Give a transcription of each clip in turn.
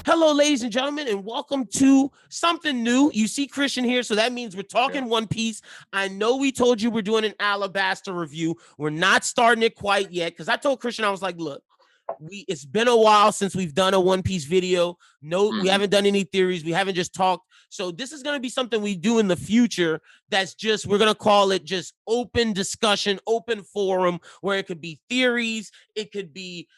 Hello, ladies and gentlemen, and welcome to something new. You see Christian here, so that means we're talking One Piece. I know we told you we're doing an Alabasta review. We're not starting it quite yet, because I told Christian, I was like, look, it's been a while since we've done a One Piece video. No, we haven't done any theories. We haven't just talked. So this is going to be something we do in the future. That's just, we're going to call it just open discussion, open forum, where it could be theories. It could be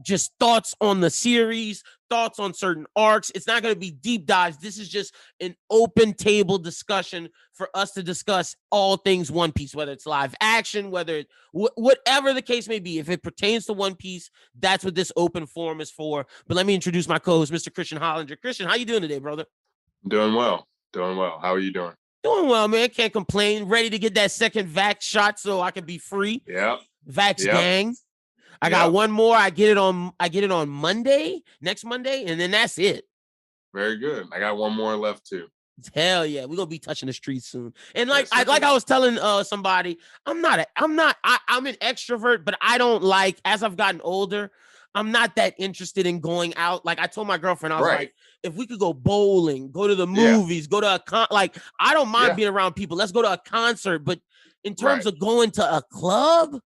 just thoughts on the series, thoughts on certain arcs. It's not going to be deep dives. This is just an open table discussion for us to discuss all things One Piece, whether it's live action, whether whatever the case may be. If it pertains to One Piece, that's what this open forum is for. But let me introduce my co-host, Mr. Christian Hollinger. Christian, how you doing today, brother? Doing well. How are you doing? Doing well, man. Can't complain. Ready to get that second vax shot so I can be free. Yep. Vax gang. I got one more. I get it on Monday, next Monday, and then that's it. Very good. I got one more left too. Hell yeah, we're gonna be touching the streets soon. And I was telling somebody, I'm an extrovert, but I don't like, as I've gotten older, I'm not that interested in going out. Like I told my girlfriend, I was like, if we could go bowling, go to the movies, go to I don't mind being around people. Let's go to a concert. But in terms of going to a club,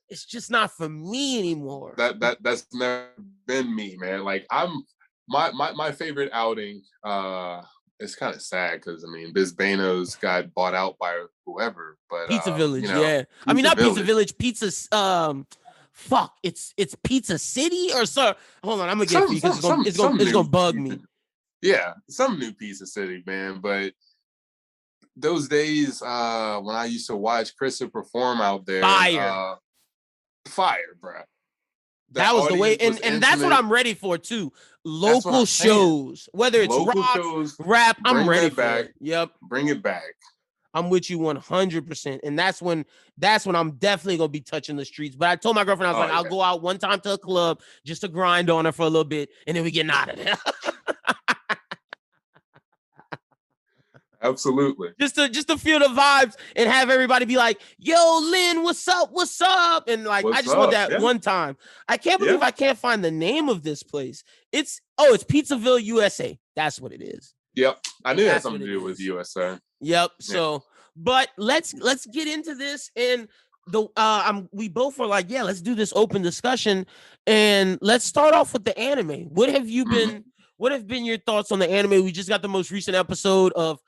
it's just not for me anymore. That's never been me, man. Like my favorite outing, it's kind of sad because I mean Bisbano's got bought out by whoever, but Pizza Village, I mean not Pizza Village, Pizza's it's Pizza City or so. Hold on, I'm gonna get it because it's gonna bug me. Yeah, some new Pizza City, man. But those days when I used to watch Krista perform out there, fire, bro. That was the way, and that's what I'm ready for too. Local shows, whether it's rock, rap, I'm ready for it. Yep, bring it back. I'm with you 100%, and that's when I'm definitely gonna be touching the streets. But I told my girlfriend, I was like, I'll go out one time to a club just to grind on her for a little bit, and then we getting out of there. Absolutely. Just to feel the vibes and have everybody be like, yo, Lyn, what's up? What's up? And like, I just want that one time. I can't believe I can't find the name of this place. It's Pizzaville, USA. That's what it is. Yep. I knew it had something to do with USA. Yep. So, but let's get into this. And we both were like, yeah, let's do this open discussion. And let's start off with the anime. What have been your thoughts on the anime? We just got the most recent episode of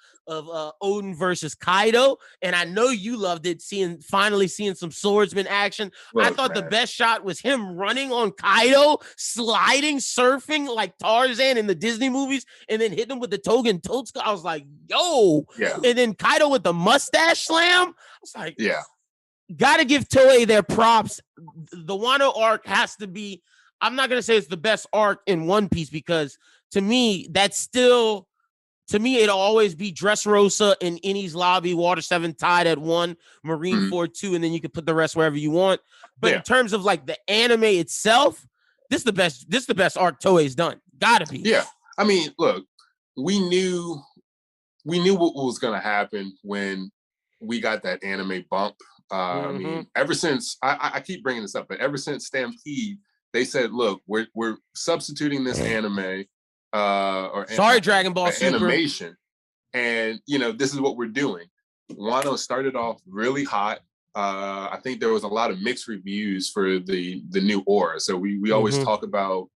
Odin versus Kaido, and I know you loved it. Finally seeing some swordsman action. I thought the best shot was him running on Kaido, sliding, surfing like Tarzan in the Disney movies, and then hitting him with the Togen Totsuka. I was like, yo, and then Kaido with the mustache slam. I was like, gotta give Toei their props. The Wano arc has to be. I'm not gonna say it's the best arc in One Piece because to me, it'll always be Dressrosa and Enies Lobby, Water 7 tied at 1, Marineford 2, and then you can put the rest wherever you want. But in terms of like the anime itself, this is the best arc Toei's done. Gotta be. Yeah. I mean, look, we knew what was gonna happen when we got that anime bump. I mean, ever since I keep bringing this up, but ever since Stampede, they said, look, we're substituting this anime Dragon Ball Super animation, and this is what we're doing. Wano started off really hot. I think there was a lot of mixed reviews for the new aura. So we always talk about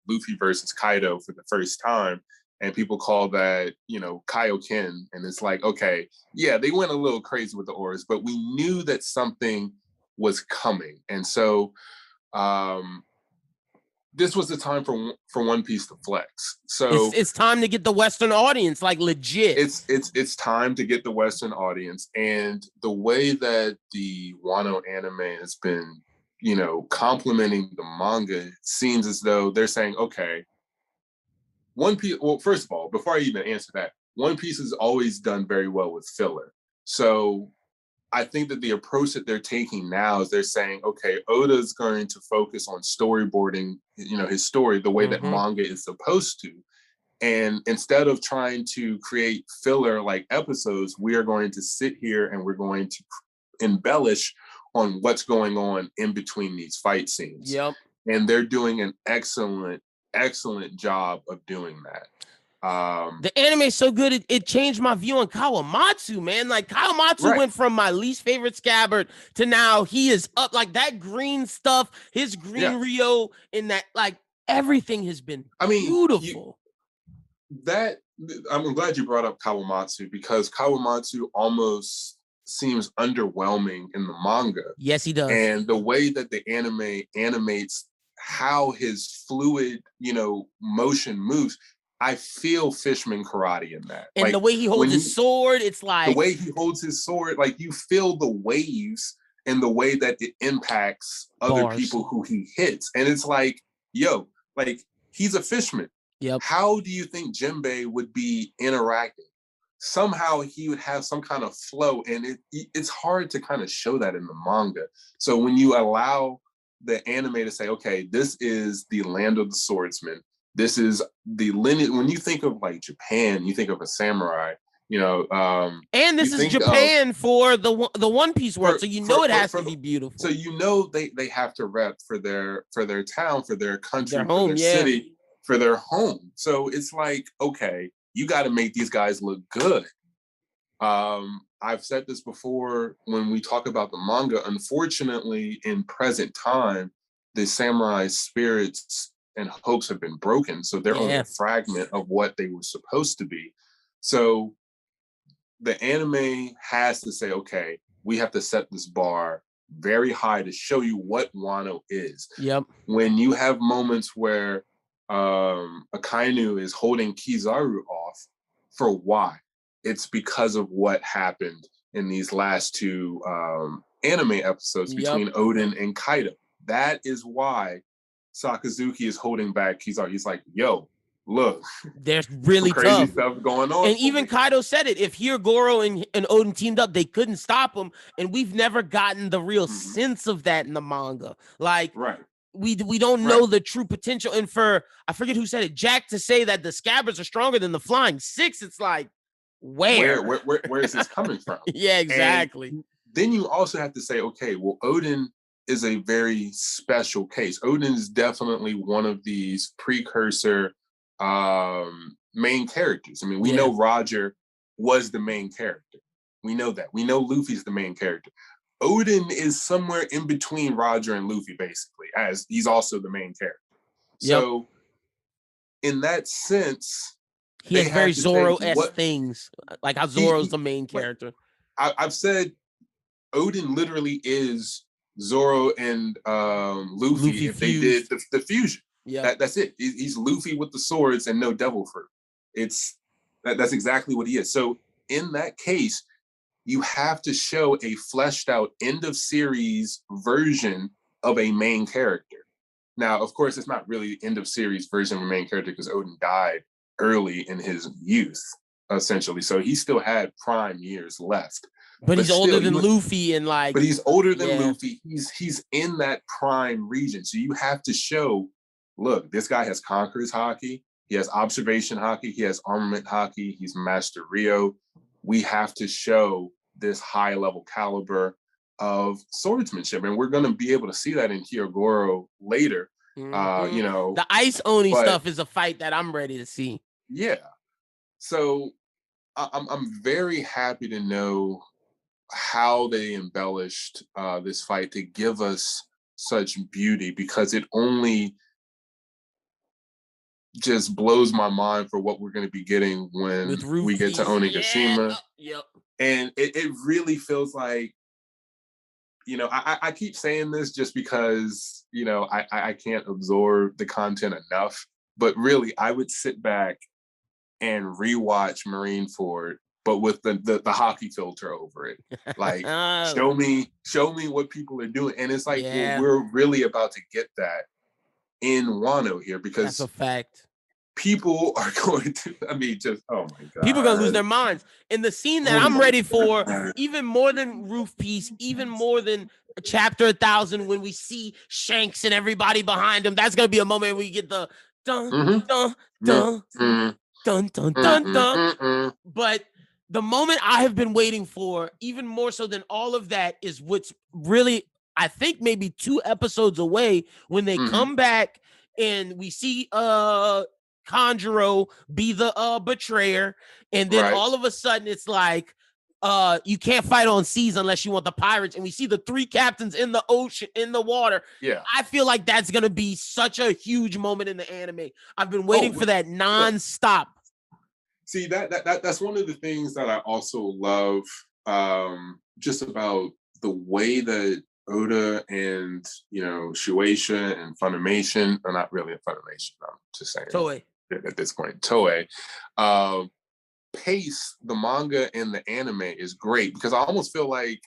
Luffy versus Kaido for the first time, and people call that Kaioken, and it's like, okay, yeah, they went a little crazy with the auras, but we knew that something was coming, and so this was the time for One Piece to flex. So it's time to get the Western audience, like legit. It's time to get the Western audience, and the way that the Wano anime has been, complementing the manga, seems as though they're saying, okay, One Piece. Well, first of all, before I even answer that, One Piece has always done very well with filler. So I think that the approach that they're taking now is they're saying, okay, Oda's going to focus on storyboarding, his story the way that manga is supposed to. And instead of trying to create filler like episodes, we are going to sit here and we're going to embellish on what's going on in between these fight scenes. Yep. And they're doing an excellent job of doing that. The anime is so good, it changed my view on Kawamatsu, man. Like, Kawamatsu went from my least favorite scabbard to now he is up. Like, that green stuff, his green Rio, and that, like, everything has been beautiful. I'm glad you brought up Kawamatsu, because Kawamatsu almost seems underwhelming in the manga. Yes, he does. And the way that the anime animates how his fluid, motion moves, I feel Fishman karate in that. And like, the way he holds his sword, it's like... The way he holds his sword, like, you feel the waves and the way that it impacts other people who he hits. And it's like, like, he's a Fishman. Yep. How do you think Jinbei would be interacting? Somehow he would have some kind of flow, and it's hard to kind of show that in the manga. So when you allow the anime to say, okay, this is the land of the swordsman, this is the lineage. When you think of like Japan, you think of a samurai, and this is Japan for the One Piece world, so it has to be beautiful. So they have to rep for their town, for their country, their home, for their city, for their home. So it's like, okay, you got to make these guys look good. I've said this before when we talk about the manga. Unfortunately, in present time, the samurai spirits and hopes have been broken. So they're only a fragment of what they were supposed to be. So the anime has to say, okay, we have to set this bar very high to show you what Wano is. Yep. When you have moments where Akainu is holding Kizaru off, for why? It's because of what happened in these last two anime episodes between Oden and Kaido. That is why Sakazuki is holding back Kizaru. He's like, yo, look, there's really crazy tough stuff going on. And even Kaido said it. If Hirogoro and Oden teamed up, they couldn't stop him. And we've never gotten the real sense of that in the manga. Like, we don't know the true potential. And I forget who said it, Jack, to say that the scabbards are stronger than the Flying Six, it's like, where is this coming from? Yeah, exactly. And then you also have to say, okay, well, Oden is a very special case. Oden is definitely one of these precursor main characters. I mean, we know Roger was the main character. We know that. We know Luffy's the main character. Oden is somewhere in between Roger and Luffy, basically, as he's also the main character. So in that sense, he has very Zoro-esque things, like how Zoro's the main character. I've said Oden literally is Zoro and Luffy if they did the fusion. Yeah, that's it. He's Luffy with the swords and no devil fruit. That's exactly what he is. So in that case, you have to show a fleshed out end of series version of a main character. Now, of course, it's not really end of series version of a main character because Oden died early in his youth, essentially. So he still had prime years left. But he's older than Luffy and like. But he's older than Luffy. He's in that prime region. So you have to show, look, this guy has Conqueror's Haki. He has Observation Haki. He has Armament Haki. He's Master Rio. We have to show this high level caliber of swordsmanship. And we're going to be able to see that in Hirogoro later. The Ice Oni stuff is a fight that I'm ready to see. Yeah. So I'm very happy to know how they embellished this fight to give us such beauty, because it only just blows my mind for what we're going to be getting when we get to Onigashima. Yep. And it really feels like, I keep saying this just because, I can't absorb the content enough, but really I would sit back and rewatch Marineford, but with the Haki filter over it. Like, show me what people are doing. And it's like, well, we're really about to get that in Wano here, because that's a fact. People are going to, oh my God. People are going to lose their minds. And the scene that I'm ready for, even more than Roof Piece, even more than Chapter 1000, when we see Shanks and everybody behind him, that's going to be a moment where we get the dun, dun, dun, dun, dun, dun, dun. But the moment I have been waiting for, even more so than all of that, is what's really, I think, maybe 2 episodes away when they come back and we see Conqueror be the betrayer, and then all of a sudden it's like you can't fight on seas unless you want the pirates, and we see the 3 captains in the ocean, in the water. Yeah, I feel like that's gonna be such a huge moment in the anime. I've been waiting for that nonstop. See, that's one of the things that I also love, just about the way that Oda and Shueisha and Funimation, or not really a Funimation, I'm just saying Toei at this point, Toei, pace the manga and the anime is great, because I almost feel like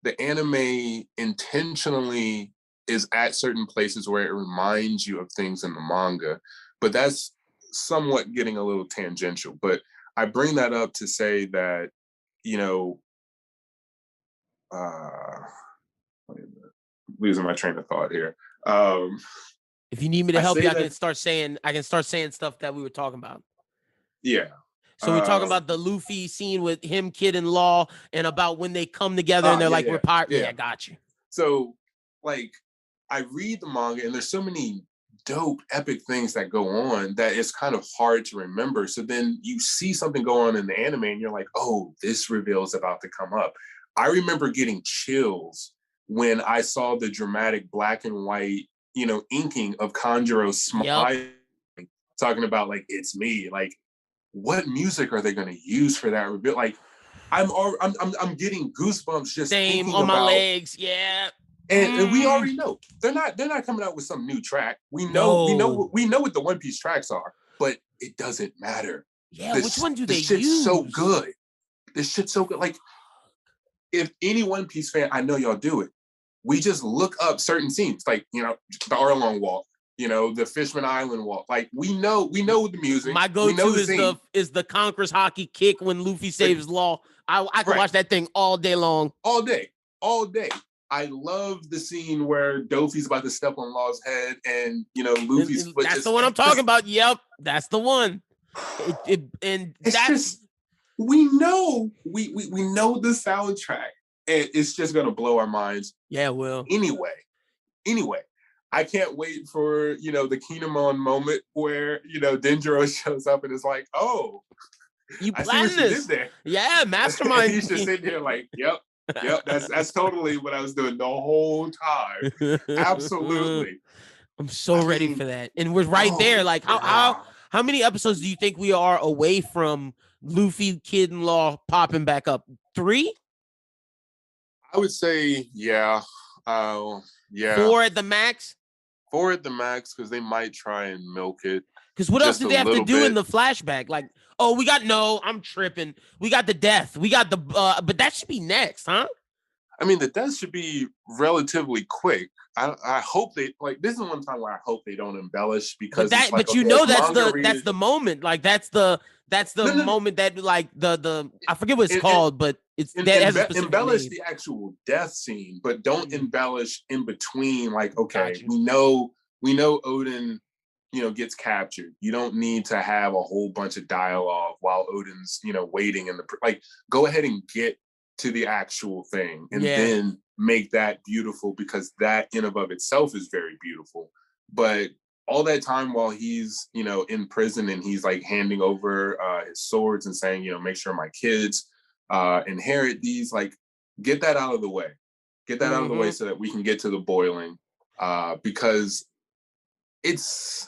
the anime intentionally is at certain places where it reminds you of things in the manga, but that's somewhat getting a little tangential. But I bring that up to say that, losing my train of thought here. If you need me to help you, I can start saying stuff that we were talking about. Yeah. So we're talking about the Luffy scene with him, Kid, and Law, and about when they come together and they're like, we're pirates. Yeah, got you. So, like, I read the manga and there's so many dope, epic things that go on that it's kind of hard to remember. So then you see something go on in the anime and you're like, oh, this reveal is about to come up. I remember getting chills when I saw the dramatic black and white, inking of Conqueror smiling, talking about, like, it's me. Like, what music are they going to use for that reveal? Like, I'm getting goosebumps just thinking on my about, legs. Yeah. And we already know they're not coming out with some new track. We know what the One Piece tracks are, but it doesn't matter. Yeah, which one do they use? This shit's so good. This shit's so good. Like, if any One Piece fan, I know y'all do it. We just look up certain scenes, like, the Arlong Walk, the Fishman Island Walk. Like, we know the music. My go-to is the Conqueror's Haki kick when Luffy saves Law. I can watch that thing all day long. All day. I love the scene where Dofi's about to step on Law's head, and Luffy's foot. That's the one I'm talking about. Yep, that's the one. We know the soundtrack, and it's just gonna blow our minds. Yeah, it will. Anyway, I can't wait for the Kinemon moment where Denjiro shows up and is like, "Oh, you planned this?" Yeah, mastermind. He's just sitting here like, "Yep." That's totally what I was doing the whole time. Absolutely. I'm so ready for that. And we're right there. Like, how many episodes do you think we are away from Luffy, Kid, and Law popping back up? 3? I would say, yeah. 4 at the max? 4 at the max, because they might try and milk it. Because what else did they have to do in the flashback? Like, I'm tripping. We got the death. We got the, but that should be next, huh? I mean, the death should be relatively quick. I hope they, like, this is one time where I hope they don't embellish, because that's the moment. Like, that's the moment that, like, the I forget what it's called, but it's embellish the actual death scene, but don't embellish in between. Like, okay, we know Odin gets captured. You don't need to have a whole bunch of dialogue while Odin's waiting in the, like, go ahead and get to the actual thing, and then make that beautiful, because that in and of itself is very beautiful. But all that time while he's in prison and he's like handing over his swords and saying, make sure my kids inherit these, like, get that out of the way. Out of the way so that we can get to the boiling, because it's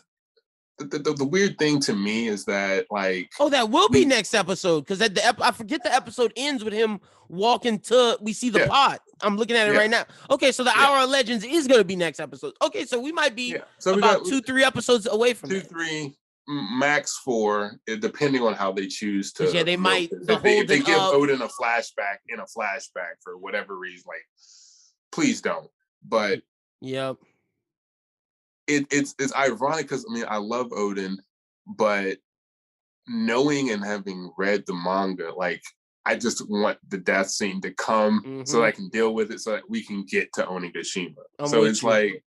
the weird thing to me is that, like, that will be next episode, because I forget the episode ends with him walking to, we see the pot. I'm looking at it right now. Okay, so the Hour of Legends is going to be next episode. Okay, so we might be about 2-3 episodes away from 2-3, max 4, depending on how they choose to. Yeah, they might. If they give Odin a flashback for whatever reason, like, please don't. But it's ironic, because I mean, I love Odin, but knowing and having read the manga, like, I just want the death scene to come so I can deal with it, so that we can get to Onigashima. So it's like,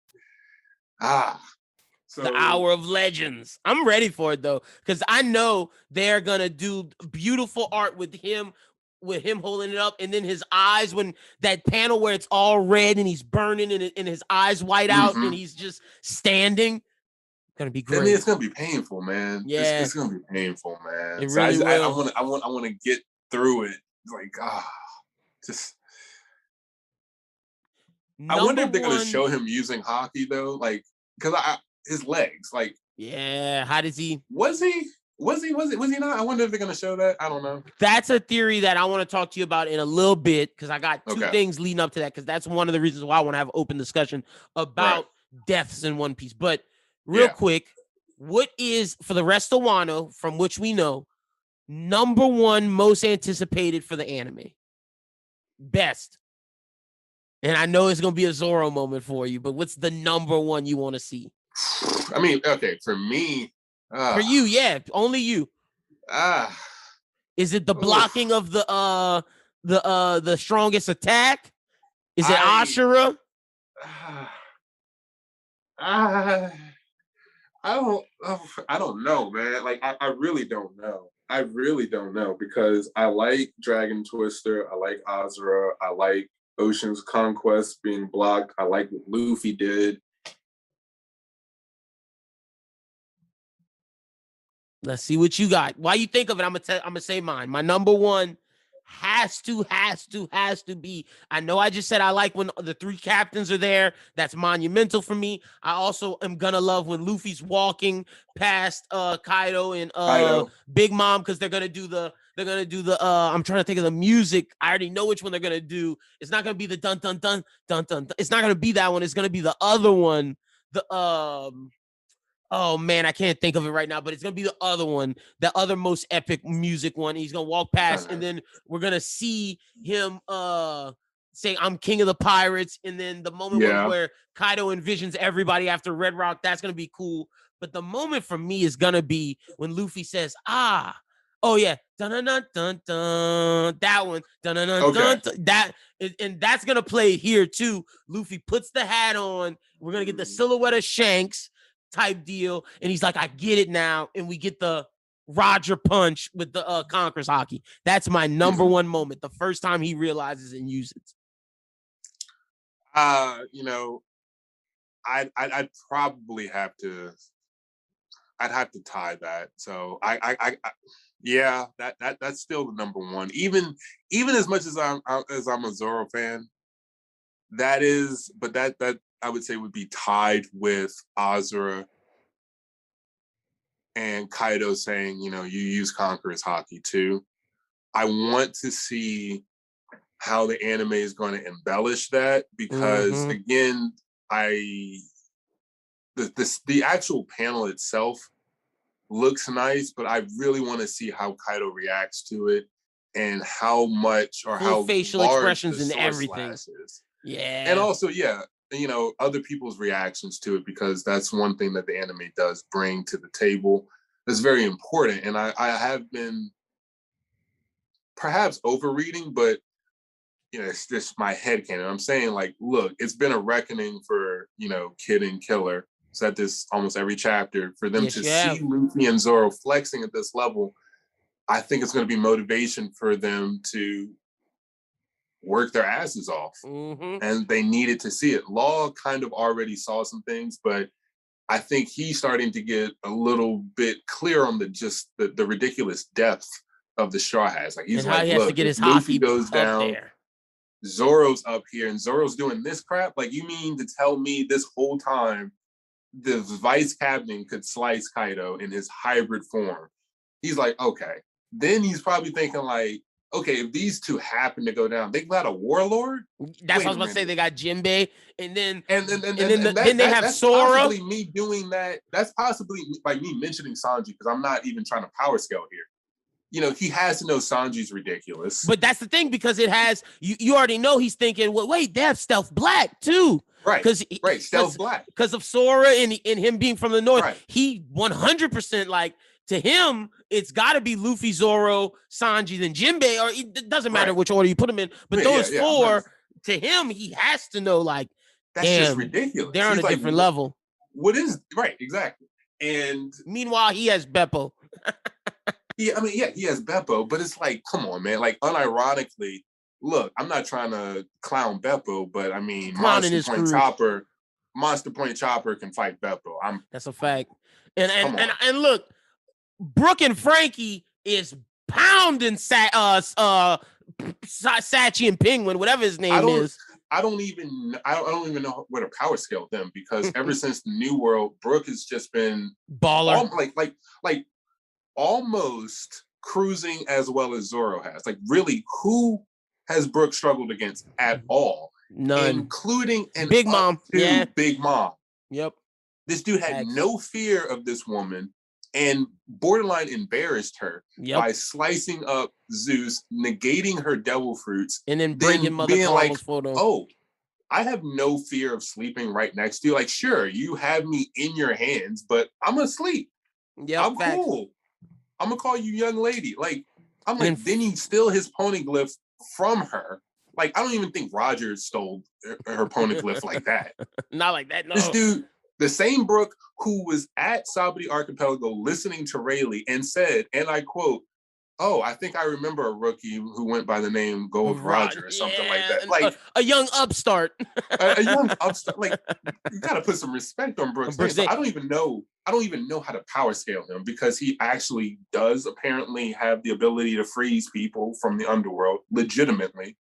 So the hour of legends. I'm ready for it though, because I know they're gonna do beautiful art with him holding it up, and then his eyes when that panel where it's all red and he's burning and his eyes white out and he's just standing. Gonna be great. I mean, it's gonna be painful, man. Yeah, it's gonna be painful, man. It So really will. I want to get through it. Like, just. I wonder if they're gonna show him using Haki though, like, because his legs, like. Yeah, how does he? Was he not? I wonder if they're gonna show that. I don't know. That's a theory that I want to talk to you about in a little bit, because I got two things leading up to that, because that's one of the reasons why I want to have open discussion about deaths in One Piece. But real quick, what is, for the rest of Wano, from which we know, number one most anticipated for the anime? Best. And I know it's gonna be a Zoro moment for you, but what's the number one you want to see? I mean, okay, for me. For you, yeah, only you. Is it the blocking of the strongest attack? Is it Ashura? I don't know, man. Like, I really don't know. I really don't know, because I like Dragon Twister. I like Azura. I like Ocean's Conquest being blocked. I like what Luffy did. Let's see what you got. While you think of it, I'm gonna say mine. My number one has to be. I know I just said I like when the three captains are there. That's monumental for me. I also am gonna love when Luffy's walking past Kaido and Big Mom, because they're gonna do the I'm trying to think of the music. I already know which one they're gonna do. It's not gonna be the dun dun dun dun dun. Dun. It's not gonna be that one. It's gonna be the other one. Oh man, I can't think of it right now, but it's gonna be the other one, the other most epic music one. He's gonna walk past, and then we're gonna see him say, "I'm king of the pirates," and then the moment where Kaido envisions everybody after Red Rock. That's gonna be cool. But the moment for me is gonna be when Luffy says, oh yeah, dun dun dun dun dun. That one, dun dun dun dun. That, and that's gonna play here too. Luffy puts the hat on. We're gonna get the silhouette of Shanks type deal, and he's like, I get it now, and we get the Roger punch with the Conqueror's Haki. That's my number one moment, the first time he realizes and uses it. You know, I'd probably have to tie that. So yeah, that's still the number one. Even as much as I'm a Zoro fan, that is, but that I would say would be tied with Azura and Kaido saying, you use Conqueror's Haki too. I want to see how the anime is going to embellish that, because again, the actual panel itself looks nice, but I really want to see how Kaido reacts to it, and how much or how facial expressions and everything is. Yeah. And also, other people's reactions to it, because that's one thing that the anime does bring to the table that's very important. And I have been perhaps overreading, but it's just my headcanon. I'm saying, like, look, it's been a reckoning for Kid and Killer. Said this almost every chapter. For them to see Luffy and Zoro flexing at this level, I think it's going to be motivation for them to work their asses off. And they needed to see it. Law kind of already saw some things, but I think he's starting to get a little bit clear on the ridiculous depth of the Straw Hats. Like, he's and how he has to get his Luffy Haki goes down there. Zoro's up here and Zoro's doing this crap. Like, you mean to tell me this whole time the vice captain could slice Kaido in his hybrid form? He's like, okay. Then he's probably thinking, like, okay, if these two happen to go down, they got a warlord. That's what I was about to say. They got Jinbei, and then then they have Sora. Possibly me doing that. That's possibly by me mentioning Sanji, because I'm not even trying to power scale here. He has to know Sanji's ridiculous. But that's the thing, because it has you already know he's thinking, well, wait, they have Stealth Black too. Right. Stealth Black. Because of Sora and him being from the north. Right. He 100%, like, to him, it's got to be Luffy, Zoro, Sanji, then Jinbei, or it doesn't matter which order you put them in. But those four, to him, he has to know, like, that's just ridiculous. They're on a different level. what is right? Exactly. And meanwhile, he has Beppo. he has Beppo, but it's like, come on, man. Like, unironically, look, I'm not trying to clown Beppo, but I mean, Clowning his crew. Monster Point Chopper can fight Beppo. That's a fact. And look, Brooke and Frankie is pounding Sachi and Penguin, whatever his name is. I don't even know where to power scale them, because ever since the New World, Brooke has just been baller, like almost cruising as well as Zoro has. Like, really, who has Brooke struggled against at all? None, including Big Mom. Yeah, Big Mom. Yep. This dude had no fear of this woman and borderline embarrassed her by slicing up Zeus, negating her devil fruits, and then bringing Mother being Carlos like, photo. "Oh, I have no fear of sleeping right next to you. Like, sure, you have me in your hands, but I'm asleep. Yeah, I'm cool. I'm gonna call you young lady." Like, I'm like, then he steal his poneglyph from her. Like, I don't even think Roger stole her poneglyph like that. Not like that, no. This dude, the same Brooke who was at Sabri Archipelago listening to Rayleigh and said, and I quote, "Oh, I think I remember a rookie who went by the name Gold Roger," or something like that. Like a young upstart. a young upstart. Like, you gotta put some respect on Brooke's name. So I don't even know how to power scale him, because he actually does apparently have the ability to freeze people from the underworld legitimately.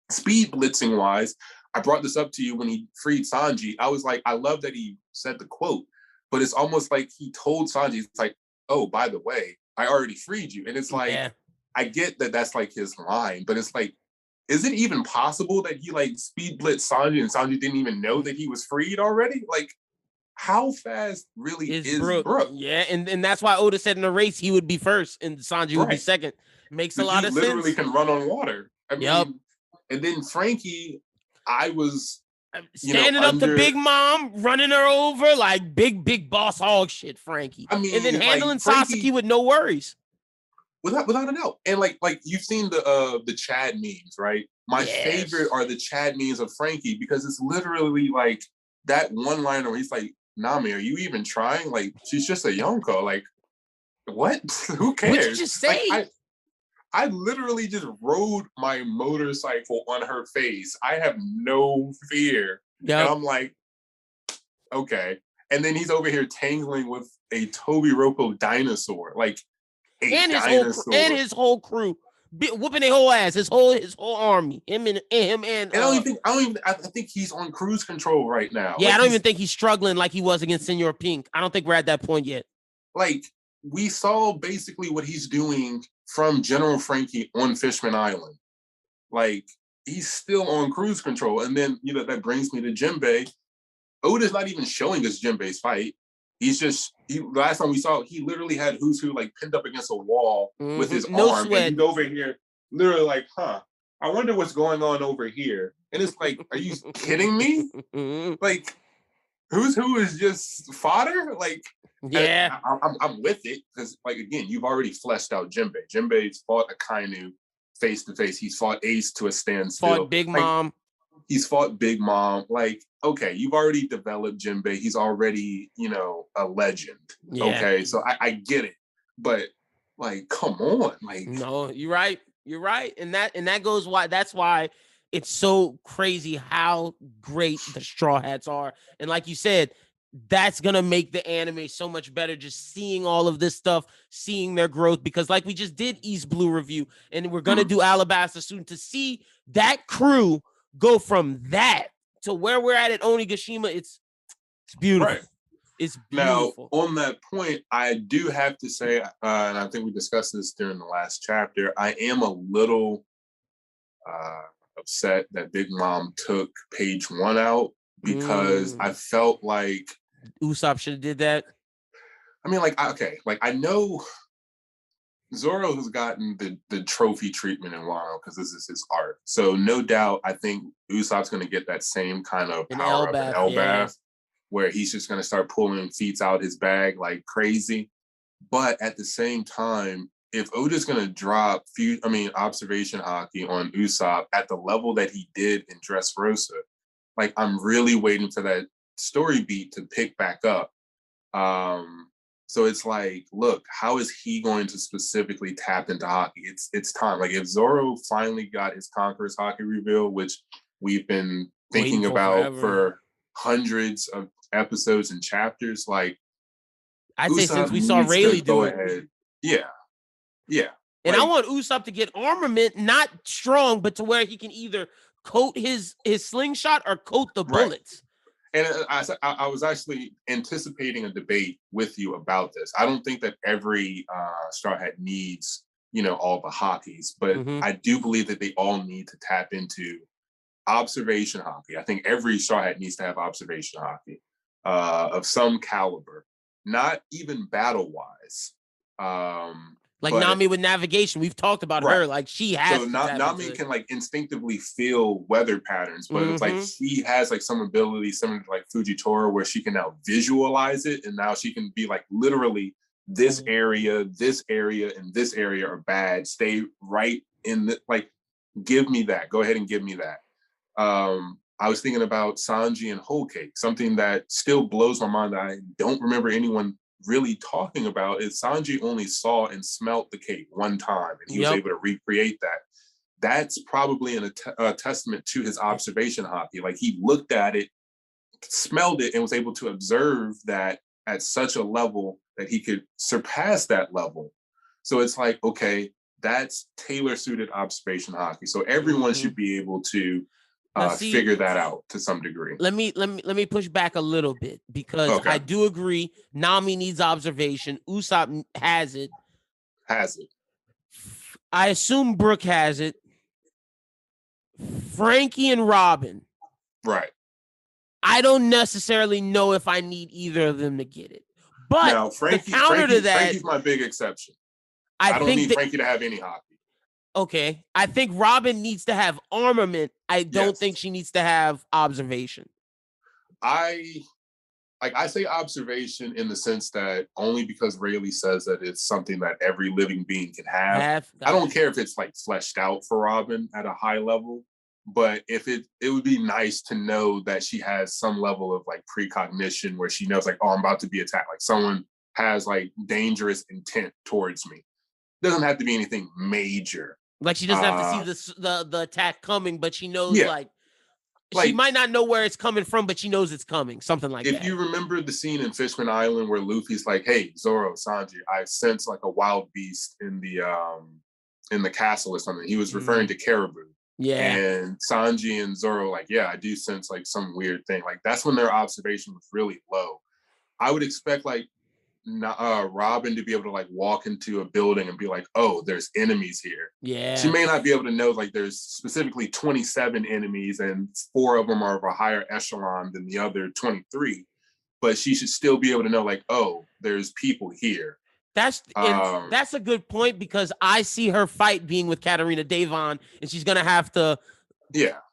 Speed blitzing wise, I brought this up to you when he freed Sanji. I was like, I love that he said the quote, but it's almost like he told Sanji, it's like, "Oh, by the way, I already freed you." And it's like, I get that that's like his line, but it's like, is it even possible that he like speed blitzed Sanji and Sanji didn't even know that he was freed already? Like, how fast really is Brooke? Yeah, and that's why Oda said in the race he would be first and Sanji would be second. Makes a lot of sense. Literally can run on water. I mean, and then Frankie, I was standing up to Big Mom, running her over like big boss hog shit, Frankie. I mean, and then handling Frankie, Sasaki with no worries. Without a doubt. And like you've seen the Chad memes, right? My favorite are the Chad memes of Frankie, because it's literally like that one liner where he's like, "Nami, are you even trying? Like, she's just a Yonko. Like, what? Who cares?" What'd you just say? Like, I literally just rode my motorcycle on her face. I have no fear. Yep. And I'm like, okay. And then he's over here tangling with a Toby Roko dinosaur. Like, his whole crew. Whooping their whole ass, his whole army. I think he's on cruise control right now. Yeah, like, I don't even think he's struggling like he was against Senor Pink. I don't think we're at that point yet. Like, we saw basically what he's doing from General Frankie on Fishman Island. Like, he's still on cruise control. And then, that brings me to Jinbei. Oda's not even showing us Jinbei's fight. Last time we saw, he literally had Who's Who like pinned up against a wall with his arm. Sweat. And he's over here, literally like, I wonder what's going on over here. And it's like, are you kidding me? Like, Who's Who is just fodder? Like, yeah, I'm with it, because, like, again, you've already fleshed out Jinbei. Jinbei's fought Akainu face to face. He's fought Ace to a standstill. Fought Big Mom. He's fought Big Mom. Like, okay, you've already developed Jinbei. He's already, a legend. Yeah. Okay, so I get it, but like, come on, like, no, you're right, and that goes why. That's why it's so crazy how great the Straw Hats are, and like you said, that's gonna make the anime so much better. Just seeing all of this stuff, seeing their growth, because like we just did East Blue review, and we're gonna do Alabasta soon, to see that crew go from that to where we're at Onigashima. It's beautiful. Right. It's beautiful. Now, on that point, I do have to say, and I think we discussed this during the last chapter, I am a little upset that Big Mom took page 1 out, because I felt like Usopp should have did that. I mean, I know Zoro has gotten the trophy treatment in Wano because this is his art. So no doubt, I think Usopp's going to get that same kind of power up in Elbaf, where he's just going to start pulling feats out his bag like crazy. But at the same time, if Oda's going to drop observation Haki on Usopp at the level that he did in Dressrosa, like, I'm really waiting for that story beat to pick back up. So it's like, look, how is he going to specifically tap into Haki? It's time. Like if Zoro finally got his Conqueror's Haki reveal, which we've been thinking about for hundreds of episodes and chapters, like I'd say since we saw Rayleigh do it. Ahead. Yeah. And I want Usopp to get armament, not strong, but to where he can either coat his slingshot or coat the bullets. And I was actually anticipating a debate with you about this. I don't think that every Straw Hat needs, all the Hakis, but I do believe that they all need to tap into observation Haki. I think every Straw Hat needs to have observation Haki of some caliber, not even battle-wise. Like Nami with navigation, we've talked about her. Like she has. So Nami can like instinctively feel weather patterns, but it's like she has like some ability, similar to like Fujitora, where she can now visualize it, and now she can be like literally this area, and this area are bad. Stay right in the like. Give me that. Go ahead and give me that. I was thinking about Sanji and Whole Cake. Something that still blows my mind that I don't remember anyone really talking about is Sanji only saw and smelt the cake one time, and he was able to recreate that. That's probably a testament to his observation Haki. Like he looked at it, smelled it, and was able to observe that at such a level that he could surpass that level. So it's like, okay, that's tailor-suited observation Haki. So everyone should be able to figure that out to some degree. Let me push back a little bit because I do agree. Nami needs observation. Usopp has it. I assume Brooke has it. Frankie and Robin. Right. I don't necessarily know if I need either of them to get it. But now, Frankie, the counter to that, Frankie's my big exception. I don't need Frankie to have any Haki. Okay, I think Robin needs to have armament. I don't think she needs to have observation. I say observation in the sense that only because Rayleigh says that it's something that every living being can have. I don't care if it's like fleshed out for Robin at a high level, but if it would be nice to know that she has some level of like precognition where she knows like, oh, I'm about to be attacked. Like someone has like dangerous intent towards me. Doesn't have to be anything major. Like she doesn't have to see the attack coming, but she knows like she might not know where it's coming from, but she knows it's coming. Something like that. If you remember the scene in Fishman Island where Luffy's like, "Hey, Zoro, Sanji, I sense like a wild beast in the castle or something." He was referring to caribou. Yeah. And Sanji and Zoro like, "Yeah, I do sense like some weird thing." Like that's when their observation was really low. I would expect like Robin to be able to like walk into a building and be like, oh, there's enemies here. Yeah. She may not be able to know like there's specifically 27 enemies and 4 of them are of a higher echelon than the other 23, but she should still be able to know like, oh, there's people here. That's a good point because I see her fight being with Katarina Devon and she's going to have to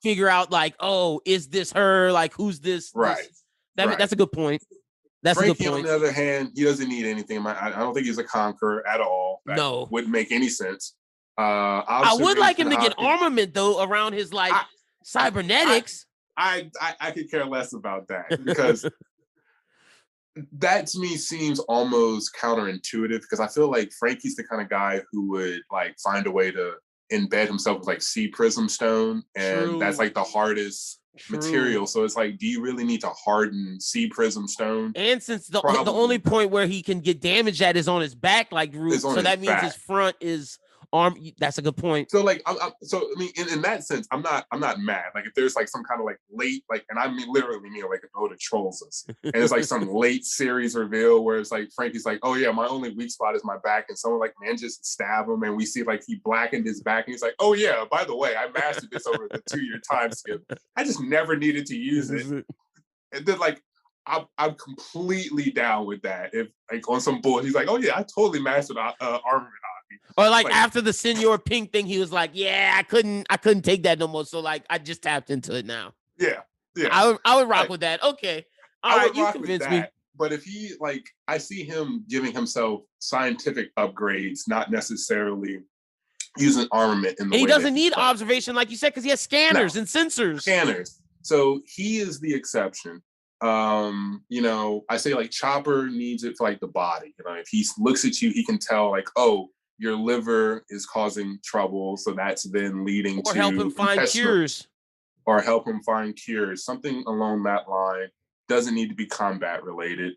figure out like, oh, is this her? Like, who's this? Right. That's a good point. That's Frankie, a good point. On the other hand, he doesn't need anything. I don't think he's a conqueror at all. That wouldn't make any sense. I would like him to get armament though around his like cybernetics. I could care less about that because that to me seems almost counterintuitive because I feel like Frankie's the kind of guy who would like find a way to embed himself with like sea prism stone, and that's like the hardest material. So it's like, do you really need to harden sea prism stone? And since the only point where he can get damage at is on his back, like Root, so that means his front is arm. That's a good point. So like, I mean, in that sense, I'm not mad. Like if there's like some kind of like late, like, and I mean literally mean like Oda trolls us, and it's like some late series reveal where it's like Frankie's like, oh yeah, my only weak spot is my back, and someone like manages to stab him, and we see like he blackened his back, and he's like, oh yeah, by the way, I mastered this over the 2-year time skip. I just never needed to use it, and then like. I'm completely down with that. If like on some bull, he's like, "Oh yeah, I totally mastered armament." Or like after the Senor Pink thing, he was like, "Yeah, I couldn't take that no more." So like, I just tapped into it now. Yeah. I would rock with that. Okay, all right, you convinced me. But if he like, I see him giving himself scientific upgrades, not necessarily using armament in the way he doesn't need observation, like you said, because he has scanners and sensors. So he is the exception. You know, I say like Chopper needs it for like the body. You know, if he looks at you, he can tell like, oh, your liver is causing trouble, so that's then leading Or to help him find intestinal, cures. or help him find cures, something along that line. Doesn't need to be combat related.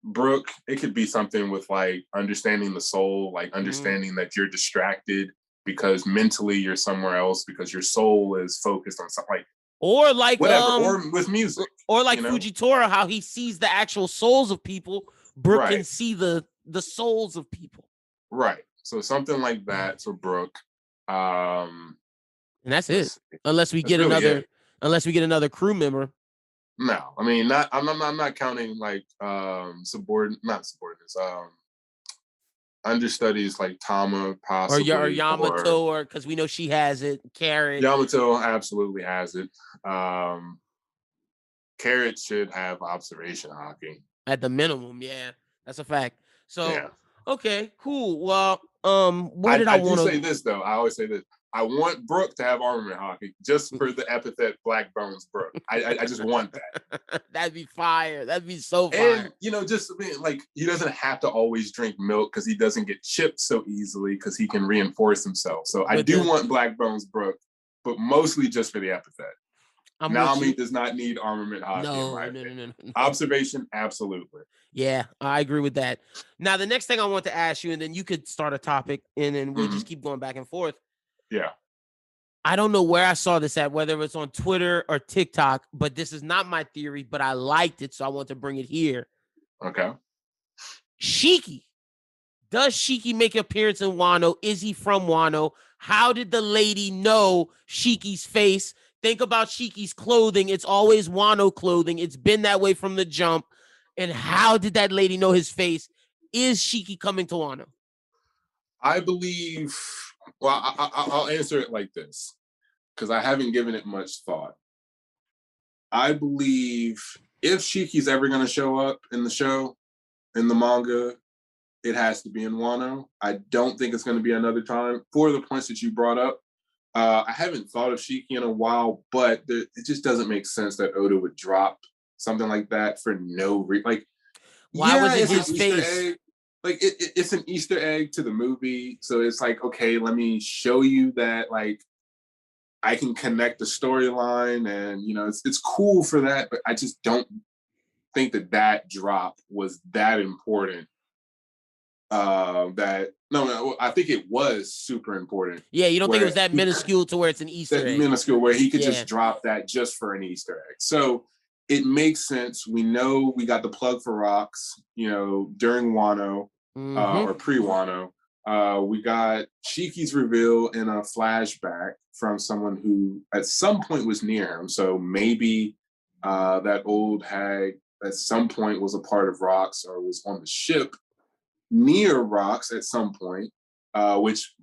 Brooke, it could be something with like understanding the soul, like understanding that you're distracted because mentally you're somewhere else because your soul is focused on something like or like whatever, or with music, or like you know? Fujitora, how he sees the actual souls of people. Brooke can Right, see the souls of people. right. So something like that for Brooke. And that's it. Let's see. Unless we That's get really another it. unless we get another crew member. No, I mean not. I'm not counting like not subordinates. Understudies like Tama Or possibly, or Yamato, or because we know she has it. Carrot. Yamato absolutely has it. Carrot should have observation hockey. At the minimum, yeah. That's a fact. So Yeah. okay, cool. Well, where did I I do want say to this though. I always say this. I want Brooke to have armament hockey just for the epithet Black Bones Brooke. I just want that. That'd be fire. That'd be so fire. And you know, just like he doesn't have to always drink milk because he doesn't get chipped so easily because he can reinforce himself. So I do want Black Bones Brooke, but mostly just for the epithet. Nami does not need armament hockey. No. Observation, absolutely. Yeah, I agree with that. Now, the next thing I want to ask you, and then you could start a topic, and then we'll just keep going back and forth. Yeah. I don't know where I saw this at, whether it's on Twitter or TikTok, but this is not my theory, but I liked it, so I want to bring it here. Okay. Shiki. Does Shiki make an appearance in Wano? Is he from Wano? How did the lady know Shiki's face? Think about Shiki's clothing. It's always Wano clothing. It's been that way from the jump. And how did that lady know his face? Is Shiki coming to Wano? I believe, well, I'll answer it like this, because I haven't given it much thought. I believe if Shiki's ever going to show up in the show, in the manga, it has to be in Wano. I don't think it's going to be another time for the points that you brought up. I haven't thought of Shiki in a while, but it just doesn't make sense that Oda would drop something like that for no reason. Like, why was it his face? Egg. Like, it's an Easter egg to the movie. So it's like, okay, let me show you that, like, I can connect the storyline, and, you know, it's cool for that, but I just don't think that drop was that important. I think it was super important. Yeah, you don't think it was that minuscule to where it's an Easter egg? Minuscule where he could just drop that just for an Easter egg. So it makes sense. We know we got the plug for rocks, you know, during Wano or pre-Wano. We got Shiki's reveal in a flashback from someone who at some point was near him. So maybe that old hag at some point was a part of rocks or was on the ship near rocks at some point, which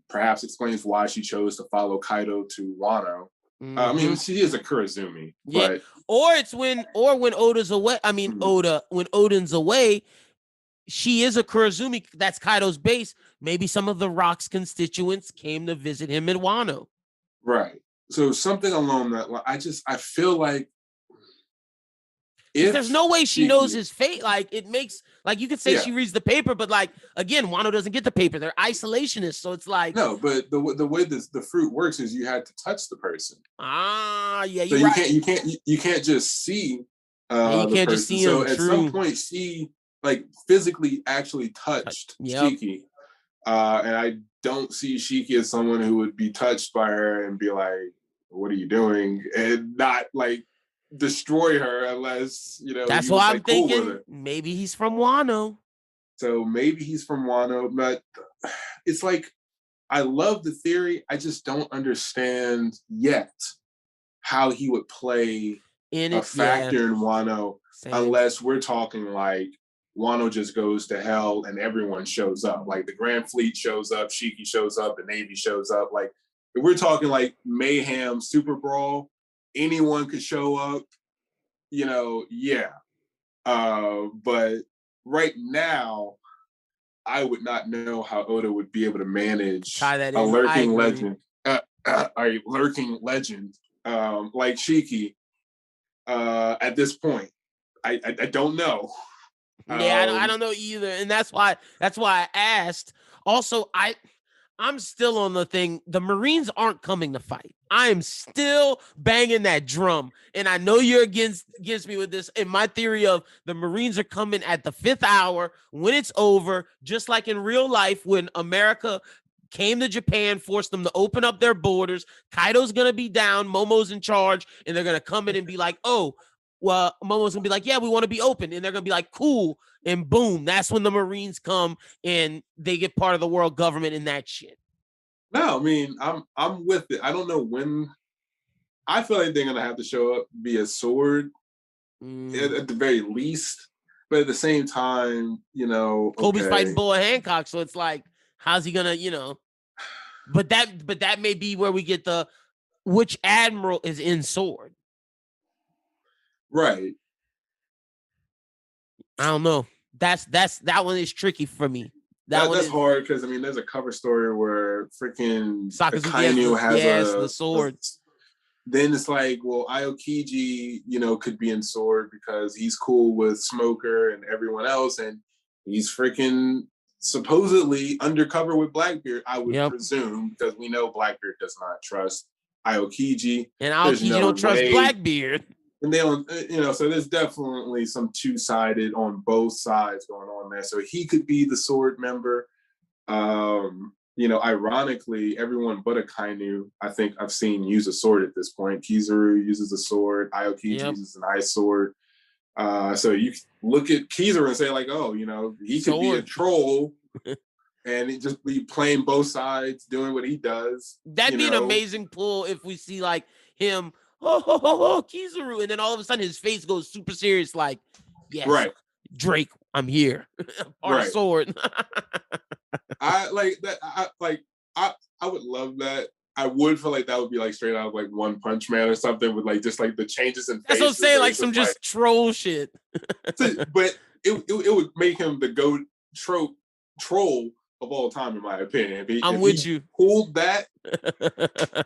perhaps explains why she chose to follow Kaido to Wano. I mean, she is a Kurazumi, but or when Oda's away. I mean, when Odin's away, she is a Kurazumi. That's Kaido's base. Maybe some of the rocks constituents came to visit him in Wano. Right. So something along that line. I feel like there's no way she knows his fate. Like, it makes, like, you could say she reads the paper, but like, again, Wano doesn't get the paper. They're isolationists, so it's like, no. But the way the fruit works is you had to touch the person. Yeah. So you can't just see. You can't just see him. So at some point, she like physically actually touched Shiki, and I don't see Shiki as someone who would be touched by her and be like, "What are you doing?" and not like destroy her unless, you know. That's why I'm thinking maybe he's from Wano. So maybe he's from Wano, but it's like, I love the theory. I just don't understand yet how he would play a factor in Wano. Unless we're talking like Wano just goes to hell and everyone shows up. Like the Grand Fleet shows up, Shiki shows up, the Navy shows up. Like, if we're talking like mayhem, super brawl, anyone could show up, you know, but right now, I would not know how Oda would be able to manage a lurking legend, like Shiki, at this point. I don't know. Yeah, I don't know either, and that's why I asked. Also, I'm still on the thing. The Marines aren't coming to fight. I am still banging that drum, and I know you're against me with this. In my theory of the Marines are coming at the 5th hour when it's over, just like in real life when America came to Japan, forced them to open up their borders. Kaido's gonna be down, Momo's in charge, and they're gonna come in and be like, "Oh, well," Momo's gonna be like, "Yeah, we want to be open," and they're gonna be like, "Cool," and boom, that's when the Marines come and they get part of the world government and that shit. No, I mean, I'm with it. I don't know when. I feel like they're gonna have to show up via sword at the very least, but at the same time, Kobe's okay. fighting Boa Hancock, so it's like, how's he gonna, But that may be where we get the which admiral is in sword. Right. I don't know. That one is tricky for me. That's hard because there's a cover story where freaking Akainu has the sword. Then it's like, well, Aokiji, could be in sword because he's cool with Smoker and everyone else, and he's freaking supposedly undercover with Blackbeard, I would presume, because we know Blackbeard does not trust Aokiji. And Aokiji don't trust Blackbeard. And they don't, so there's definitely some two-sided on both sides going on there. So he could be the sword member. Ironically, everyone but Akainu, I think I've seen use a sword at this point. Kizaru uses a sword. Aokiji uses an ice sword. So you look at Kizaru and say like, oh, he could be a troll and he just be playing both sides, doing what he does. That'd be an amazing pull if we see like him, oh, Kizaru, and then all of a sudden his face goes super serious, like, yes, right, Drake, I'm here. Part of sword. I like that. I would love that. I would feel like that would be like straight out of like One Punch Man or something with like just like the changes in faces. That's what I'm saying, like some just troll shit. But it would make him the GOAT troll of all time, in my opinion. If he pulled that,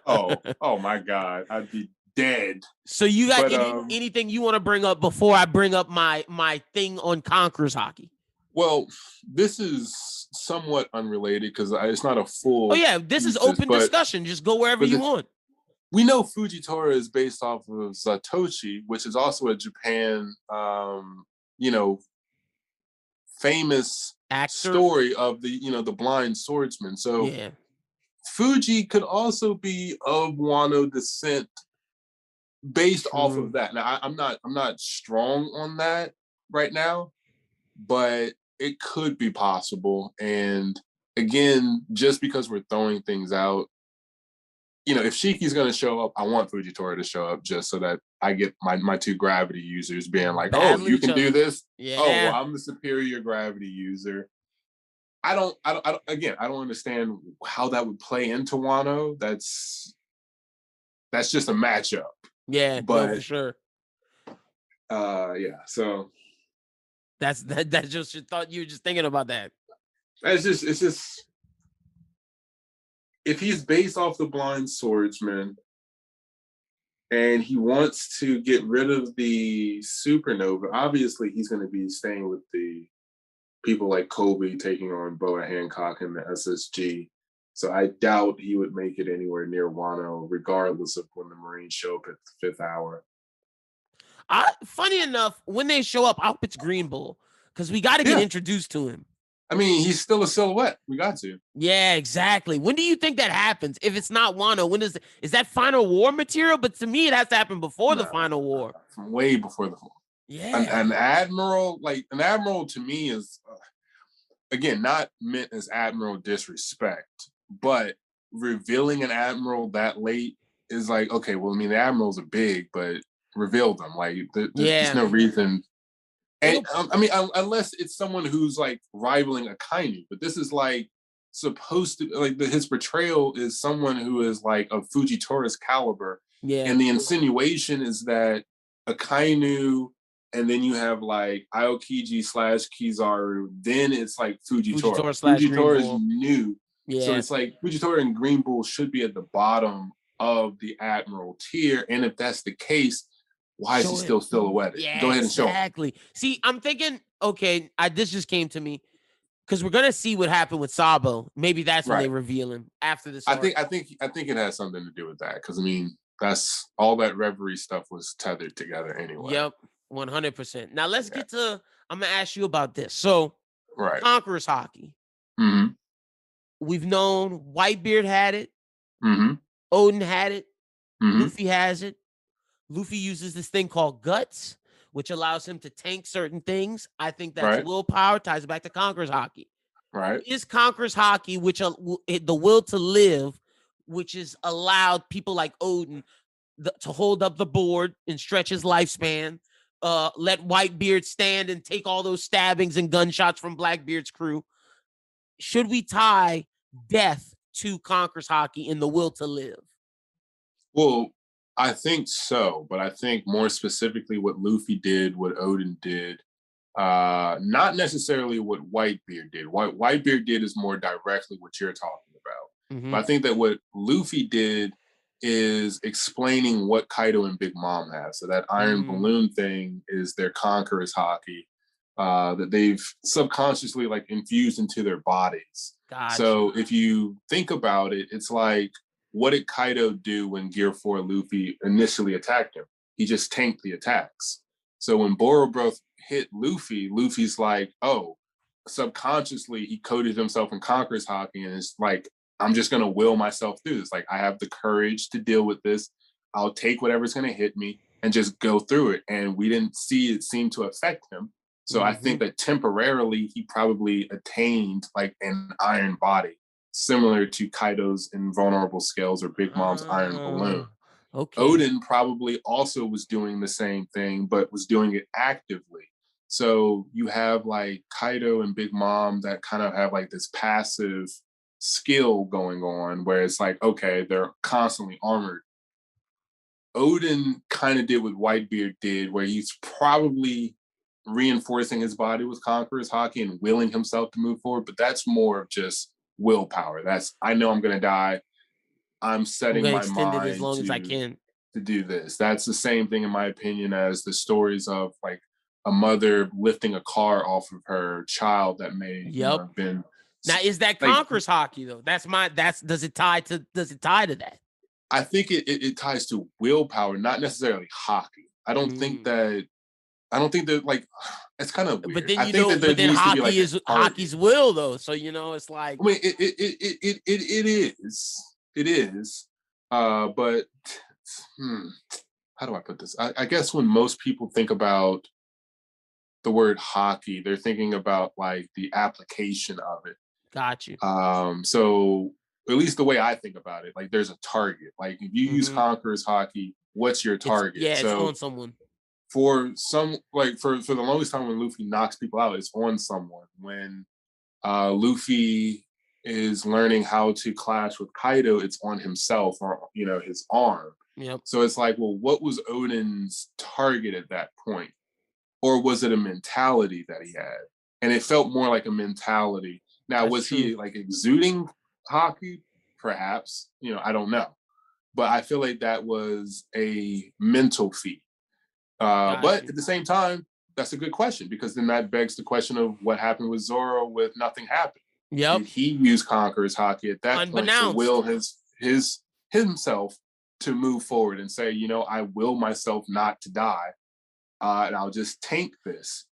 oh my God, I'd be dead. So you got anything you want to bring up before I bring up my thing on Conqueror's Haki? Well, this is somewhat unrelated because it's not a full. Oh yeah, this is open discussion. Just go wherever you want. We know Fujitora is based off of Satoshi, which is also a Japan, famous story of the blind swordsman. So yeah. Fuji could also be of Wano descent based off of that. Now I'm not strong on that right now, but it could be possible. And again, just because we're throwing things out, if Shiki's going to show up, I want Fujitora to show up just so that I get my two gravity users being like, oh, you can do this. Yeah. Oh, well, I'm the superior gravity user. I don't understand how that would play into Wano. That's just a matchup. Yeah, but for sure. Yeah. So that's just you thought you were just thinking about that. It's just if he's based off the blind swordsman and he wants to get rid of the supernova, obviously he's going to be staying with the people like Kobe taking on Boa Hancock and the SSG. So I doubt he would make it anywhere near Wano, regardless of when the Marines show up at the 5th hour. Funny enough, when they show up, I hope it's Green Bull because we got to get introduced to him. I mean, he's still a silhouette. We got to. Yeah, exactly. When do you think that happens? If it's not Wano, when is that Final War material? But to me, it has to happen before the Final War. From way before the war. Yeah. An admiral to me is, again, not meant as admiral disrespect, but revealing an admiral that late is like, okay, well, I mean, the admirals are big, but reveal them. Like, there's no reason. And unless it's someone who's like rivaling Akainu, but this is like supposed to like his portrayal is someone who is like of Fujitora's caliber. Yeah. And the insinuation is that Akainu, and then you have like Aokiji / Kizaru, then it's like Fujitora. Fujitora is new. Yeah. So it's like Fujitora and Green Bull should be at the bottom of the admiral tier. And if that's the case, why is he still silhouetted? Yeah, Go ahead and show him. exactly. See, I'm thinking, okay, this just came to me because we're gonna see what happened with Sabo. Maybe that's when they reveal him after this. I think it has something to do with that because I mean that's all that Reverie stuff was tethered together anyway. Yep, 100%. Now let's get to. I'm gonna ask you about this. So, Conqueror's Haki. Mm-hmm. We've known Whitebeard had it. Mm-hmm. Odin had it. Mm-hmm. Luffy has it. Luffy uses this thing called Guts, which allows him to tank certain things. I think that's willpower, ties back to Conqueror's Haki. Right. Is Conqueror's Haki, which the will to live, which is allowed people like Odin to hold up the board and stretch his lifespan, let Whitebeard stand and take all those stabbings and gunshots from Blackbeard's crew. Should we tie death to Conqueror's Haki in the will to live? Well, I think so, but I think more specifically what Luffy did, what Odin did, not necessarily what Whitebeard did. What Whitebeard did is more directly what you're talking about. Mm-hmm. But I think that what Luffy did is explaining what Kaido and Big Mom have. So that iron balloon thing is their Conqueror's Haki that they've subconsciously like infused into their bodies. Gotcha. So if you think about it, it's like, what did Kaido do when Gear 4 Luffy initially attacked him? He just tanked the attacks. So when Borobroth hit Luffy, Luffy's like, oh, subconsciously he coded himself in Conqueror's Haki and it's like, I'm just going to will myself through this. Like, I have the courage to deal with this. I'll take whatever's going to hit me and just go through it. And we didn't see it seem to affect him. So I think that temporarily he probably attained like an iron body, similar to Kaido's invulnerable scales or Big Mom's iron balloon. Okay. Odin probably also was doing the same thing, but was doing it actively. So you have like Kaido and Big Mom that kind of have like this passive skill going on where it's like, okay, they're constantly armored. Odin kind of did what Whitebeard did, where he's probably reinforcing his body with Conqueror's Haki and willing himself to move forward, but that's more of just willpower. That's, I know I'm going to die. I'm setting my mind as long as I can to do this. That's the same thing, in my opinion, as the stories of like a mother lifting a car off of her child that may have been. Now, is that Conqueror's Haki though? Does it tie to that? I think it ties to willpower, not necessarily Haki. I don't think that like it's kind of weird. But then I think that but then Haki like is Haki's will though. So it's like, I mean it is. But how do I put this? I guess when most people think about the word Haki, they're thinking about like the application of it. Got you. So at least the way I think about it, like there's a target. Like if you use Conqueror's Haki, what's your target? It's on someone. For some, like for the longest time when Luffy knocks people out, it's on someone. When Luffy is learning how to clash with Kaido, it's on himself or his arm. Yep. So it's like, well, what was Odin's target at that point? Or was it a mentality that he had? And it felt more like a mentality. Now, was he like exuding Haki? Perhaps, I don't know. But I feel like that was a mental feat. But at the same time, that's a good question, because then that begs the question of what happened with Zoro with nothing happened. Yep. Did he use Conqueror's Haki at that point to will himself to move forward and say, I will myself not to die, and I'll just tank this.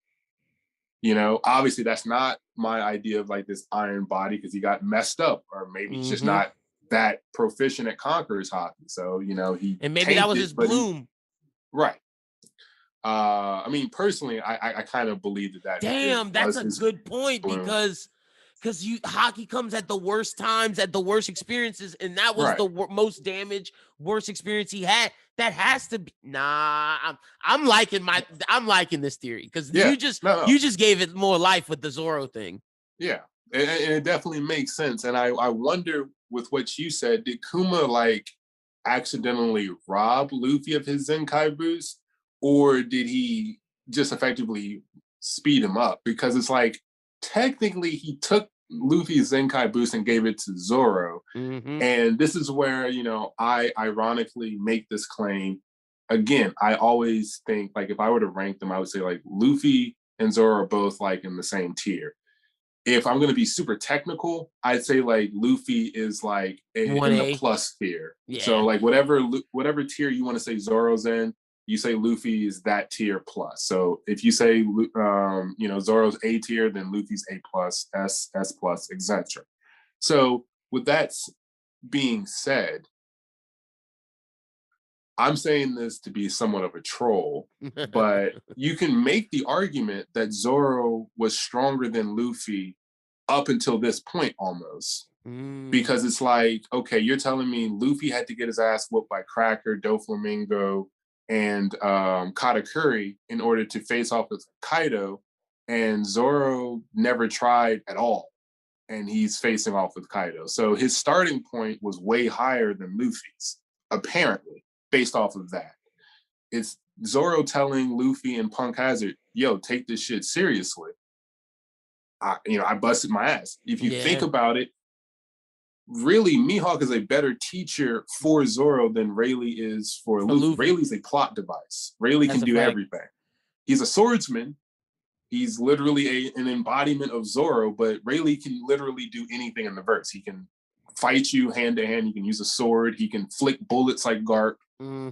Obviously that's not my idea of like this iron body, because he got messed up, or maybe he's just not that proficient at Conqueror's Haki. So and maybe that was his bloom. Right. I mean, personally, I kind of believe that. Damn, that's a good point, because Haki comes at the worst times, at the worst experiences, and that was the most damage, worst experience he had. That has to be. I'm liking this theory, because you just gave it more life with the Zoro thing. Yeah, and it definitely makes sense. And I wonder, with what you said, did Kuma like accidentally rob Luffy of his Zenkai boost? Or did he just effectively speed him up? Because it's like, technically, he took Luffy's Zenkai boost and gave it to Zoro. And this is where, I ironically make this claim. again, I always think like if I were to rank them, I would say like Luffy and Zoro are both like in the same tier. If I'm going to be super technical, I'd say like Luffy is like in the 1A. plus tier. So Yeah. like whatever tier you want to say Zoro's in, you say Luffy is that tier plus. So if you say Zoro's A tier, then Luffy's A plus, S plus, etc. So with that being said, I'm saying this to be somewhat of a troll, but you can make the argument that Zoro was stronger than Luffy up until this point almost. Because it's like, okay, you're telling me Luffy had to get his ass whooped by Cracker, Doflamingo, and Katakuri in order to face off with Kaido, and Zoro never tried at all, and he's facing off with Kaido. So his starting point was way higher than Luffy's, apparently, based off of that. It's Zoro telling Luffy and Punk Hazard, yo, take this shit seriously. I busted my ass. If you think about it, really, Mihawk is a better teacher for Zoro than Rayleigh is for Luffy. Rayleigh's a plot device. Rayleigh can do everything. He's a swordsman. He's literally an embodiment of Zoro, but Rayleigh can literally do anything in the verse. He can fight you hand to hand. He can use a sword. He can flick bullets like Garp.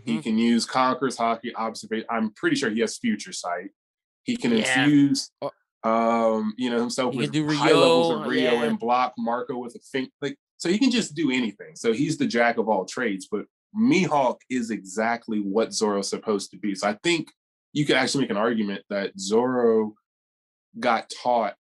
He can use Conqueror's Haki, observation. I'm pretty sure he has future sight. He can infuse himself with high levels of Rio and block Marco with a think. So he can just do anything. So he's the jack of all trades. But Mihawk is exactly what Zoro's supposed to be. So I think you could actually make an argument that Zoro got taught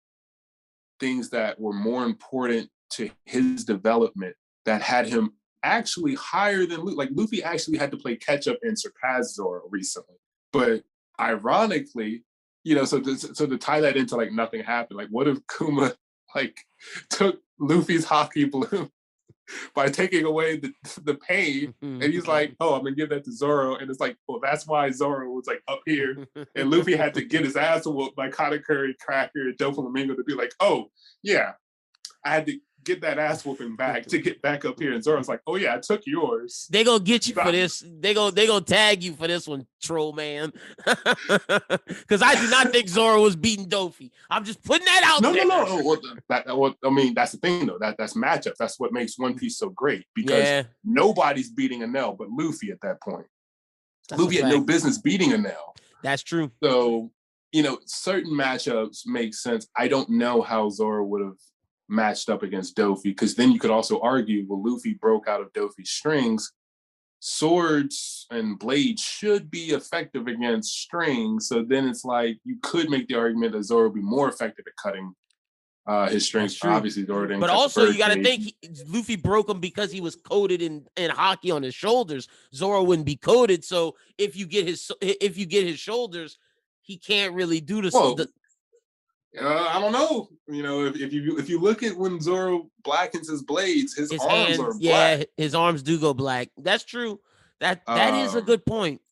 things that were more important to his development that had him actually higher than Luffy. Like Luffy actually had to play catch up and surpass Zoro recently. But ironically, so to tie that into like nothing happened, like what if Kuma like took Luffy's Haki bloom by taking away the pain, and he's like, oh, I'm gonna give that to Zoro, and it's like, well, that's why Zoro was like up here, and Luffy had to get his ass whooped by Katakuri, Cracker, and Doflamingo to be like, oh yeah, I had to get that ass whooping back to get back up here, and Zoro's like, oh yeah, I took yours. They gonna get you for this. They gonna tag you for this one, troll man. Because I do not think Zoro was beating Dofi. I'm just putting that out there. No. I mean, that's the thing though. That's matchups. That's what makes One Piece so great, because nobody's beating Enel but Luffy at that point. Luffy had no business beating Enel. That's true. So certain matchups make sense. I don't know how Zoro would have matched up against Dofi, because then you could also argue, well, Luffy broke out of Dofi's strings. Swords and blades should be effective against strings, so then it's like you could make the argument that Zoro would be more effective at cutting his strings. Obviously, Zoro didn't. But also, you got to think Luffy broke him because he was coated in Haki on his shoulders. Zoro wouldn't be coated, so if you get his shoulders, he can't really do the. I don't know. If you look at when Zoro blackens his blades, his arms hands, are black. Yeah, his arms do go black. That's true. That is a good point.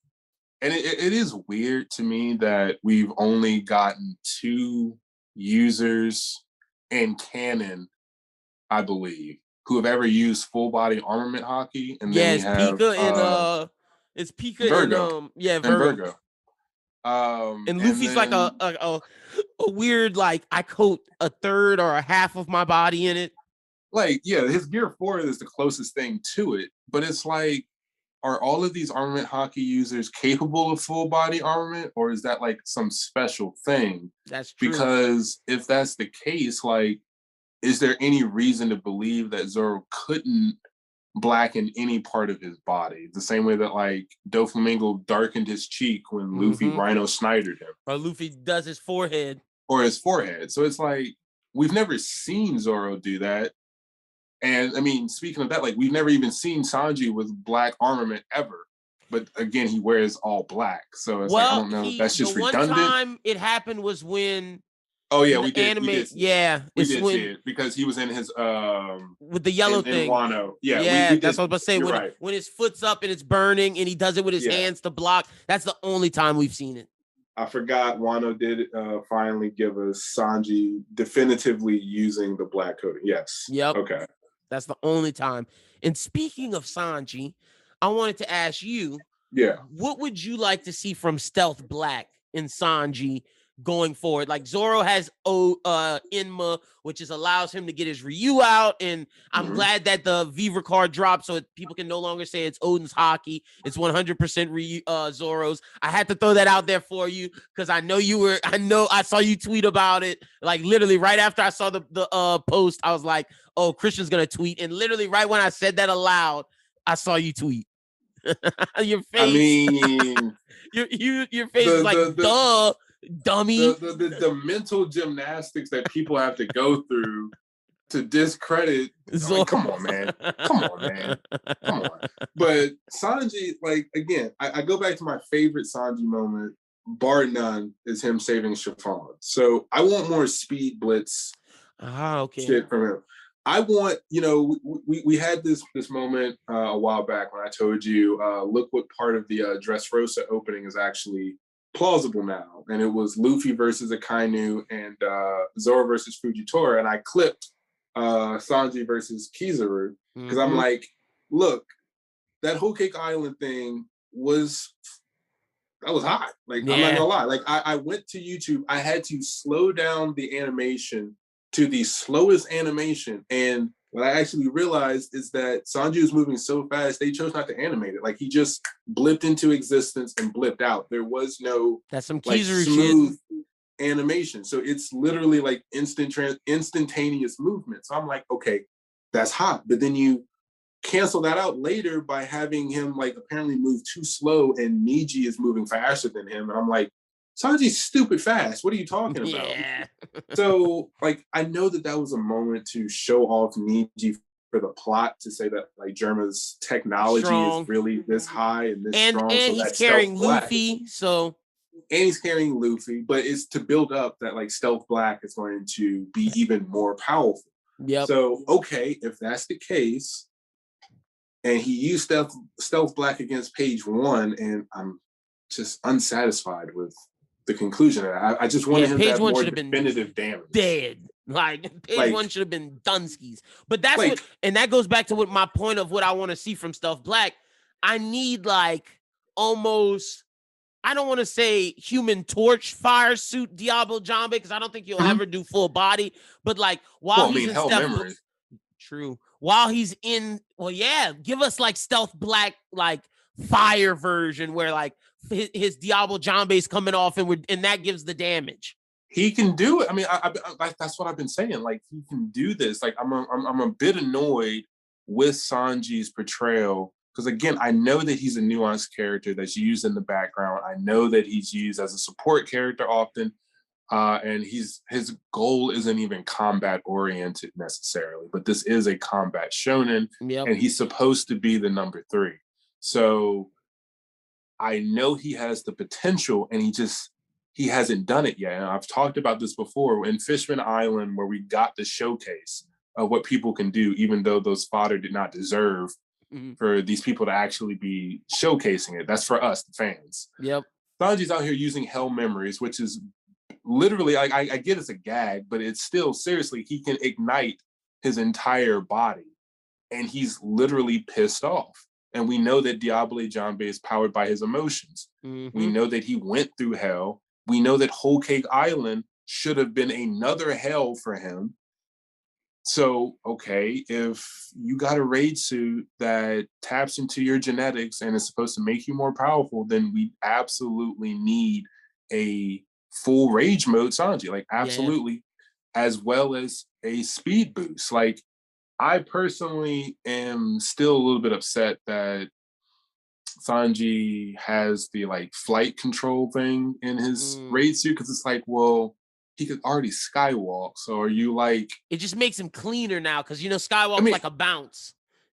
And it is weird to me that we've only gotten 2 users in canon, I believe, who have ever used full body armament Haki. And then we have Pika it's Pika Virgo. And Virgo. And Luffy's then, like a weird, like, I coat a third or a half of my body in it. Like, yeah, his Gear 4 is the closest thing to it. But it's like, are all of these armament Haki users capable of full body armament, or is that like some special thing? That's true. Because if that's the case, like, is there any reason to believe that Zoro couldn't blacken any part of his body? The same way that like Doflamingo darkened his cheek when Luffy Rhino Snydered him. Or Luffy does his forehead. Or his forehead. So it's like, we've never seen Zoro do that. And I mean, speaking of that, like we've never even seen Sanji with black armament ever. But again, he wears all black. So it's like, I don't know. That's just redundant. The one time it happened was when we did. We did see it because he was in his with the yellow thing. In Wano. Yeah, that's what I was about to say. When his foot's up and it's burning and he does it with his hands to block. That's the only time we've seen it. I forgot Wano did finally give us Sanji definitively using the black coating. Yes. Yep. Okay. That's the only time. And speaking of Sanji, I wanted to ask you, Yeah. What would you like to see from Stealth Black and Sanji going forward? Like Zoro has Inma, which is allows him to get his Ryu out, and I'm glad that the Viva card dropped so people can no longer say it's Odin's Haki. It's 100% Ryu, Zoro's. I had to throw that out there for you because I know I saw you tweet about it. Like literally right after I saw the post, I was like, oh, Christian's gonna tweet, and literally right when I said that aloud, I saw you tweet. Your face. I mean, your face is like, duh, dummy. The mental gymnastics that people have to go through to discredit. Like, come on, man. Come on. But Sanji, like, again, I go back to my favorite Sanji moment, bar none, is him saving Chiffon. So I want more speed blitz shit from him. I want, we had this moment a while back when I told you, look what part of the Dressrosa opening is actually plausible now. And it was Luffy versus Akainu and Zoro versus Fujitora. And I clipped Sanji versus Kizaru because I'm like, look, that Whole Cake Island thing was hot. Like, I'm not gonna lie. Like, I went to YouTube. I had to slow down the animation to the slowest animation. And what I actually realized is that Sanji was moving so fast, they chose not to animate it. Like, he just blipped into existence and blipped out. There was no some smooth animation. So it's literally like instantaneous movement. So I'm like, okay, that's hot. But then you cancel that out later by having him like apparently move too slow and Niji is moving faster than him. And I'm like, Sanji's stupid fast. What are you talking about? Yeah. So, like, I know that was a moment to show off Niji for the plot, to say that like Germa's technology is really this high and this strong. And he's carrying Luffy, and he's carrying Luffy, but it's to build up that like Stealth Black is going to be even more powerful. Yep. So, okay, if that's the case, and he used Stealth Black against Page 1, and I'm just unsatisfied with the conclusion. I just wanted him to have more definitive damage. Dead. Like, Page 1 should have been Dunskies. But that's and that goes back to what my point of what I want to see from Stealth Black. I need like almost, I don't want to say Human Torch fire suit Diablo Jambe, because I don't think he'll ever do full body. But like while he's in Stealth, true. While he's in, give us like Stealth Black, like fire version where like his Diablo Jambe is coming off and that gives the damage. He can do it. I mean, I that's what I've been saying. Like, he can do this. Like, I'm a bit annoyed with Sanji's portrayal because, again, I know that he's a nuanced character that's used in the background. I know that he's used as a support character often, and his goal isn't even combat oriented necessarily. But this is a combat shonen, and he's supposed to be the number 3. So I know he has the potential, and he hasn't done it yet. And I've talked about this before in Fishman Island, where we got the showcase of what people can do, even though those fodder did not deserve for these people to actually be showcasing it. That's for us, the fans. Yep. Sanji's out here using Hell Memories, which is literally, I get it's a gag, but it's still, seriously, he can ignite his entire body. And he's literally pissed off. And we know that Diablo Jambe is powered by his emotions. We know that he went through hell. We know that Whole Cake Island should have been another hell for him. So, okay, if you got a raid suit that taps into your genetics and is supposed to make you more powerful, then we absolutely need a full rage mode Sanji. Like, absolutely. As well as a speed boost. Like, I personally am still a little bit upset that Sanji has the like flight control thing in his raid suit, because it's like, well, he could already skywalk. So are you like? It just makes him cleaner now, because skywalk's like a bounce.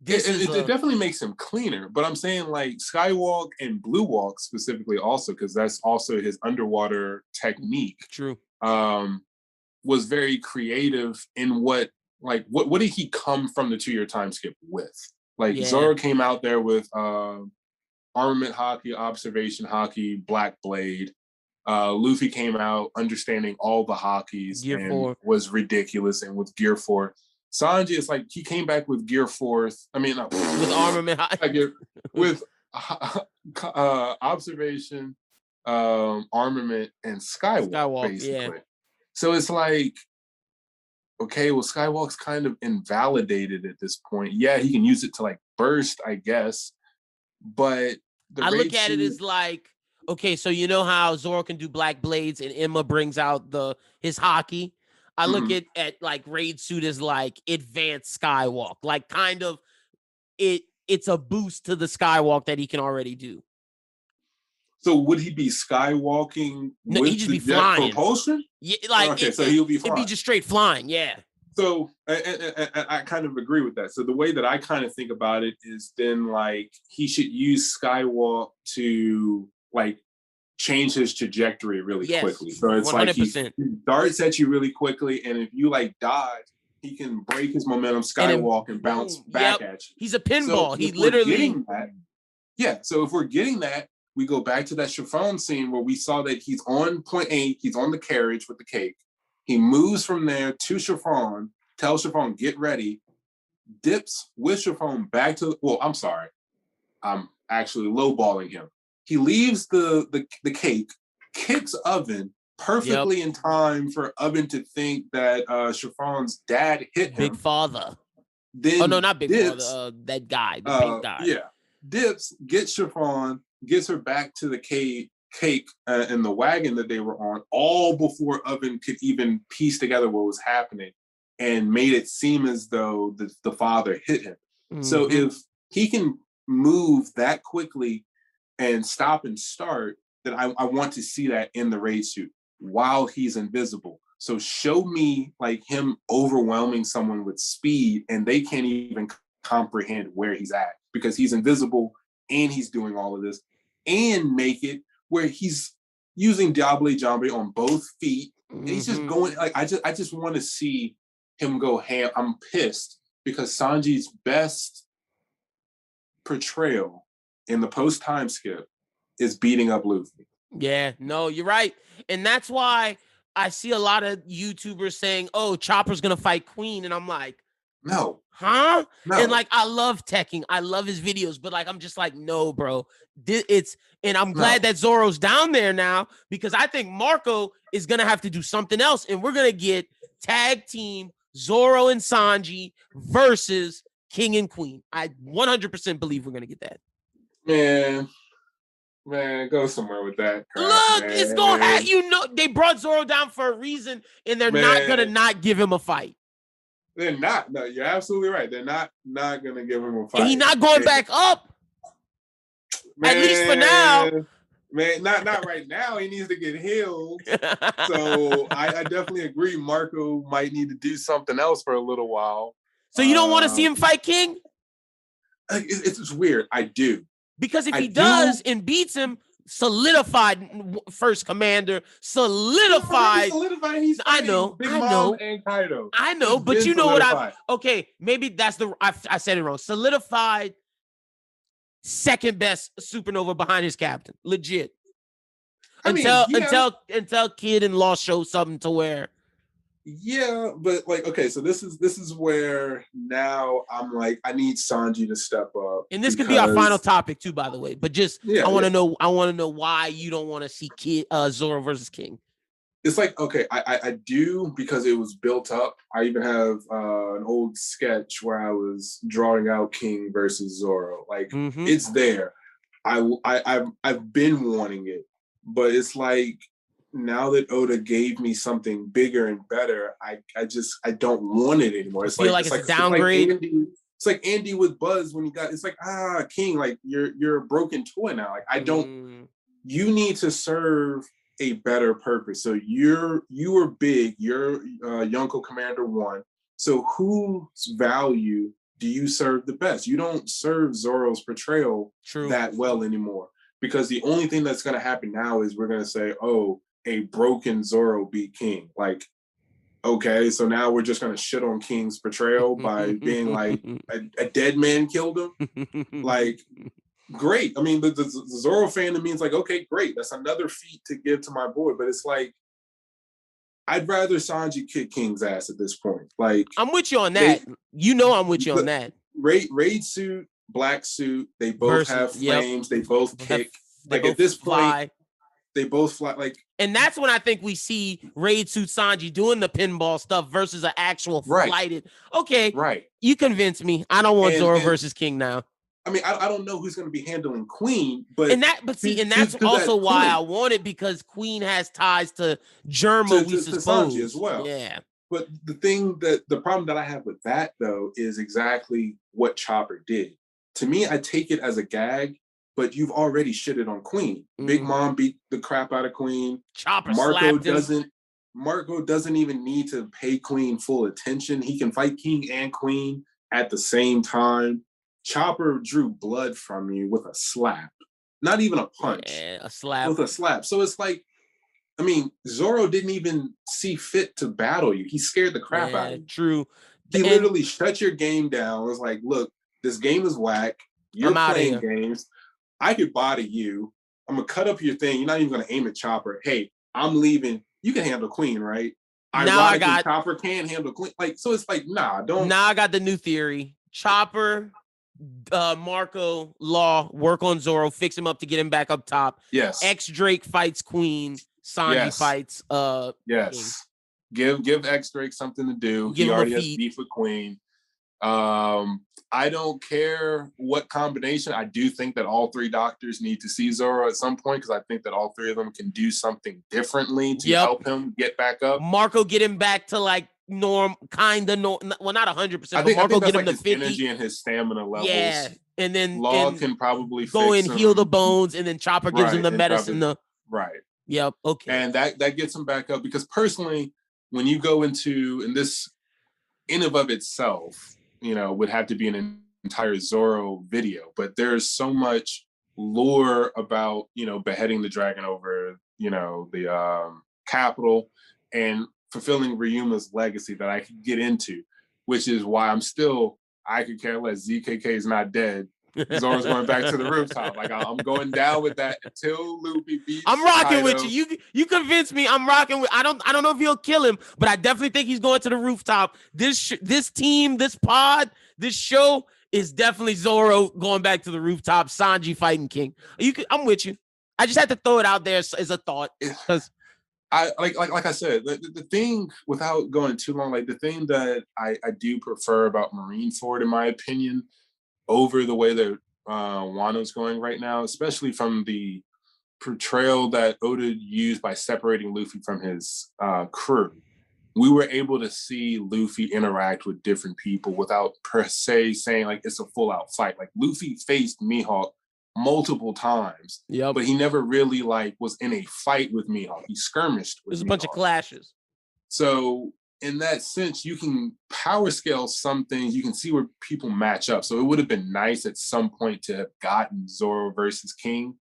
It definitely makes him cleaner, but I'm saying like skywalk and blue walk specifically also, because that's also his underwater technique. True. Was very creative in what did he come from the 2-year time skip with? Like, Zoro came out there with Armament Haki, Observation Haki, Black Blade. Luffy came out understanding all the Hakis and 4 was ridiculous, and with Gear 4. Sanji is like, he came back with Gear 4th. I mean, with Armament Haki. with observation, armament, and Skywalk, basically. Yeah. So it's like, okay, well, Skywalk's kind of invalidated at this point. Yeah, he can use it to like burst, I guess, but I look at it as like, okay, so you know how Zoro can do black blades and Emma brings out his Haki. I look at like raid suit as like advanced Skywalk, like kind of it's a boost to the Skywalk that he can already do. So would he be skywalking with he'd just the be jet flying. propulsion? Yeah, like okay, so he'll be flying. It'd be just straight flying, yeah. So I kind of agree with that. So the way that I kind of think about it is then like he should use Skywalk to like change his trajectory really quickly. So it's 100%. Like he darts at you really quickly, and if you like dodge, he can break his momentum, skywalk, and bounce back at you. He's a pinball. So he literally. So if we're getting that, we go back to that chiffon scene where we saw that he's on point A, he's on the carriage with the cake. He moves from there to chiffon, tells chiffon, get ready, dips with chiffon back to, I'm sorry. I'm actually lowballing him. He leaves the cake, kicks Oven perfectly in time for Oven to think that Chiffon's dad hit him. Big Father. Then not Big Father. That guy, the pink guy. Yeah. Dips, gets Chiffon, gets her back to the cake in the wagon that they were on, all before Oven could even piece together what was happening, and made it seem as though the father hit him. So if he can move that quickly and stop and start, then I want to see that in the raid suit while he's invisible. So show me like him overwhelming someone with speed and they can't even comprehend where he's at because he's invisible and he's doing all of this, and make it where he's using Diable Jambe on both feet and he's just going like I just want to see him go ham. I'm pissed because Sanji's best portrayal in the post time skip is beating up Luffy. Yeah, no, you're right. And that's why I see a lot of YouTubers saying, oh, Chopper's going to fight Queen. And I'm like, no. Huh? No. And like, I love Tekking. I love his videos, but like, I'm just like, no, bro. And I'm glad that Zoro's down there now because I think Marco is going to have to do something else. And we're going to get tag team Zoro and Sanji versus King and Queen. I 100% believe we're going to get that. Man, go somewhere with that. Look, man. It's going to they brought Zoro down for a reason and they're not going to not give him a fight. They're not. No, you're absolutely right. They're not going to give him a fight. And he's not going back up. At least for now. Man, not right now. He needs to get healed. So I definitely agree. Marco might need to do something else for a little while. So you don't want to see him fight King? It's weird. I do. Because if he does and beats him, solidified first commander, solidified. He's I know. And Kaido. I know, but you know what okay, maybe that's I said it wrong. Solidified second best supernova behind his captain. Legit. Until Kid and Law show something to where. Yeah, but like, okay, so this is where now I'm like, I need Sanji to step up. And this could be our final topic too, by the way. But just I want to know why you don't want to see Zoro versus King. It's like, okay, I do because it was built up. I even have an old sketch where I was drawing out King versus Zoro. Like it's there. I've been wanting it, but it's like now that Oda gave me something bigger and better, I don't want it anymore. It's like it's a downgrade. It's like Andy with Buzz when he got. It's like King, like you're a broken toy now. Like I don't. You need to serve a better purpose. So you were big. You're Yonko Commander 1. So whose value do you serve the best? You don't serve Zoro's portrayal that well anymore because the only thing that's going to happen now is we're going to say, oh, a broken Zoro beat King. Like, okay, so now we're just going to shit on King's portrayal by being like a dead man killed him. Like, great. I mean, the Zoro fan to me is like, okay, great. That's another feat to give to my boy. But it's like, I'd rather Sanji kick King's ass at this point. Like, I'm with you on that. I'm with you on that. Raid suit black suit. They both have flames. They both kick. They like both at this fly. point, they both fly. Like, and that's when I think we see Raid Suit Sanji doing the pinball stuff versus an actual flighted. Okay, you convinced me. I don't want Zoro versus King now. I mean, I don't know who's going to be handling Queen, but that's also why I want it, because Queen has ties to Germa, we suppose, to Sanji as well. Yeah. But the problem that I have with that though is exactly what Chopper did. To me, I take it as a gag, but you've already shitted on Queen. Big Mom beat the crap out of Queen. Chopper Marco doesn't even need to pay Queen full attention. He can fight King and Queen at the same time. Chopper drew blood from you with a slap. Not even a punch. Yeah, a slap. With a slap. So it's like, I mean, Zoro didn't even see fit to battle you. He scared the crap out of you. True. He literally shut your game down. It was like, look, this game is whack. You're playing games. I could body you. I'm going to cut up your thing. You're not even going to aim at Chopper. Hey, I'm leaving. You can handle Queen, right? Chopper can handle Queen. Like, so it's like, nah, don't. Now I got the new theory. Chopper, Marco, Law, work on Zoro, fix him up to get him back up top. Yes. X-Drake fights Queen. Sanji fights yes. King. Give X-Drake something to do. He already has beef with Queen. I don't care what combination. I do think that all three doctors need to see Zoro at some point, because I think that all three of them can do something differently to help him get back up. Marco get him back to like norm, kind of norm. Well, not 100%. But Marco get him to 50. Energy and his stamina levels. Yeah, and then Law can probably go fix and him. Heal the bones, and then Chopper gives him the medicine. Right. Yep. Okay. And that gets him back up, because personally, when you go into, and this in and of itself, would have to be an entire Zoro video, but there's so much lore about, beheading the dragon over, the capital and fulfilling Ryuma's legacy that I could get into, which is why I could care less. ZKK is not dead. Zoro's going back to the rooftop. Like, I'm going down with that until Luffy beats. I'm rocking Kaido. with you. You convinced me. I'm rocking with. I don't know if he'll kill him, but I definitely think he's going to the rooftop. This team, this pod, this show is definitely Zoro going back to the rooftop. Sanji fighting King. I'm with you. I just had to throw it out there as a thought, because I like I said, the thing, without going too long, like the thing that I do prefer about Marineford, in my opinion, over the way that Wano's going right now, especially from the portrayal that Oda used by separating Luffy from his crew. We were able to see Luffy interact with different people without per se saying like it's a full out fight. Like, Luffy faced Mihawk multiple times, but he never really like was in a fight with Mihawk. He skirmished with There's a bunch of clashes. So in that sense, you can power scale some things. You can see where people match up. So it would have been nice at some point to have gotten Zoro versus King,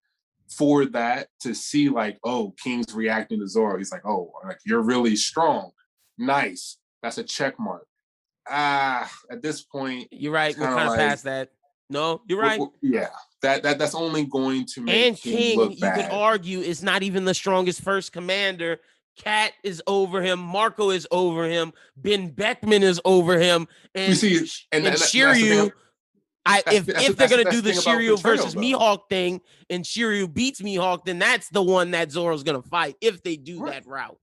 for that to see like, oh, King's reacting to Zoro. He's like, oh, like, you're really strong. Nice. That's a check mark. At this point, you're right. We're kind of past that. No, you're right. Yeah, that's only going to make King look bad. You could argue, is not even the strongest first commander. Cat is over him. Marco is over him. Ben Beckman is over him. And Shiryu, if they're going to do the Shiryu versus Mihawk thing, and Shiryu beats Mihawk, then that's the one that Zoro's going to fight, if they do that route.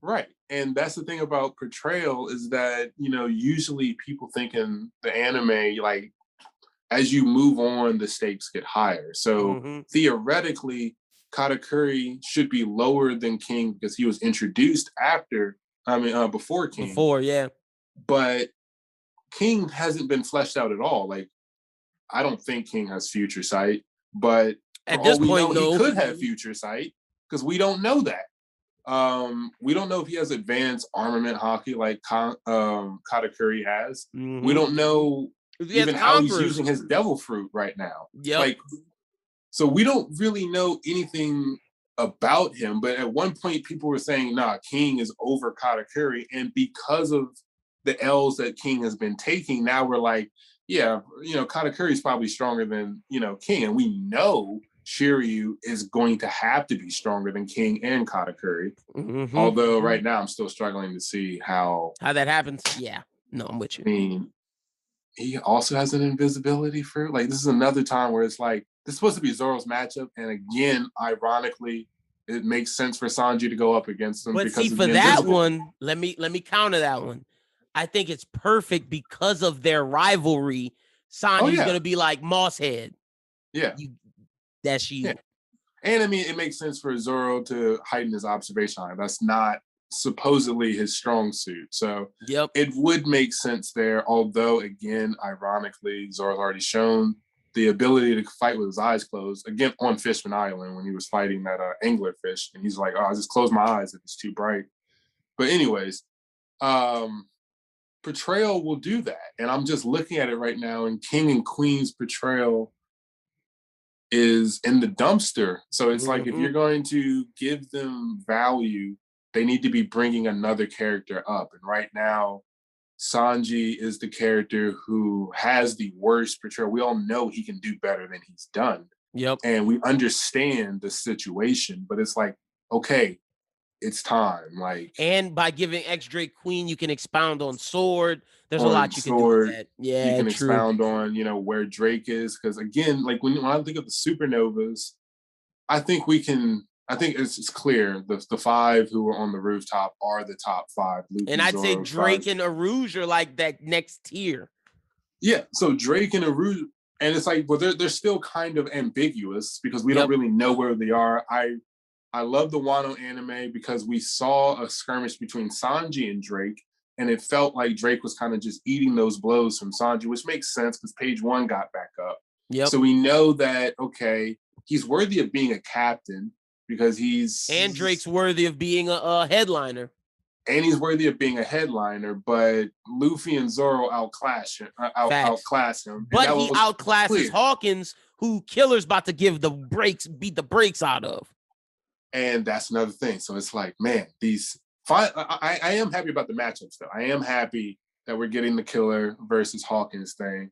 Right. And that's the thing about portrayal, is that, usually people think in the anime, like, as you move on, the stakes get higher. So theoretically, Katakuri should be lower than King, because he was introduced before King. But King hasn't been fleshed out at all. Like, I don't think King has future sight, but at this point, he could have future sight, because we don't know that. We don't know if he has advanced armament Haki like Katakuri has. We don't know even how he's using his devil fruit right now. So we don't really know anything about him. But at one point, people were saying, nah, King is over Katakuri. And because of the L's that King has been taking, now we're like, yeah, Katakuri is probably stronger than, King. And we know Shiryu is going to have to be stronger than King and Katakuri. Although right now I'm still struggling to see how that happens. Yeah. No, I'm with you. I mean, he also has an invisibility fruit. Like, this is another time where it's like, this is supposed to be Zoro's matchup. And again, ironically, it makes sense for Sanji to go up against him But because see, of for the that invisible. one, let me counter that one. I think it's perfect because of their rivalry. Sanji's gonna be like Mosshead. Yeah. That's you. Yeah. And I mean, it makes sense for Zoro to heighten his observation eye. That's not supposedly his strong suit. So it would make sense there. Although, again, ironically, Zoro's already shown the ability to fight with his eyes closed. Again, on Fishman Island when he was fighting that anglerfish. And he's like, oh, I just close my eyes if it's too bright. But anyways, portrayal will do that. And I'm just looking at it right now, and King and Queen's portrayal is in the dumpster. So it's like, if you're going to give them value, they need to be bringing another character up. And right now, Sanji is the character who has the worst portrayal. We all know he can do better than he's done. And we understand the situation, but it's like, okay, it's time. Like, and by giving X Drake Queen, you can expound on Sword. There's a lot you can do with that. Yeah, you can expound on, where Drake is. Because again, like when I think of the supernovas, I think it's clear the five who are on the rooftop are the top five. Luffy, and I'd Zoro, say Drake Sanji. and Arouge are like that next tier. Yeah, so Drake and Arouge, and it's like, well, they're still kind of ambiguous because we don't really know where they are. I love the Wano anime because we saw a skirmish between Sanji and Drake, and it felt like Drake was kind of just eating those blows from Sanji, which makes sense because page one got back up. So we know that, okay, he's worthy of being a captain because and Drake's worthy of being a headliner. And he's worthy of being a headliner, but Luffy and Zoro outclass him. But he outclasses Hawkins, who Killer's about to beat the brakes out of. And that's another thing. So it's like, man, I am happy about the matchups, though. I am happy that we're getting the Killer versus Hawkins thing.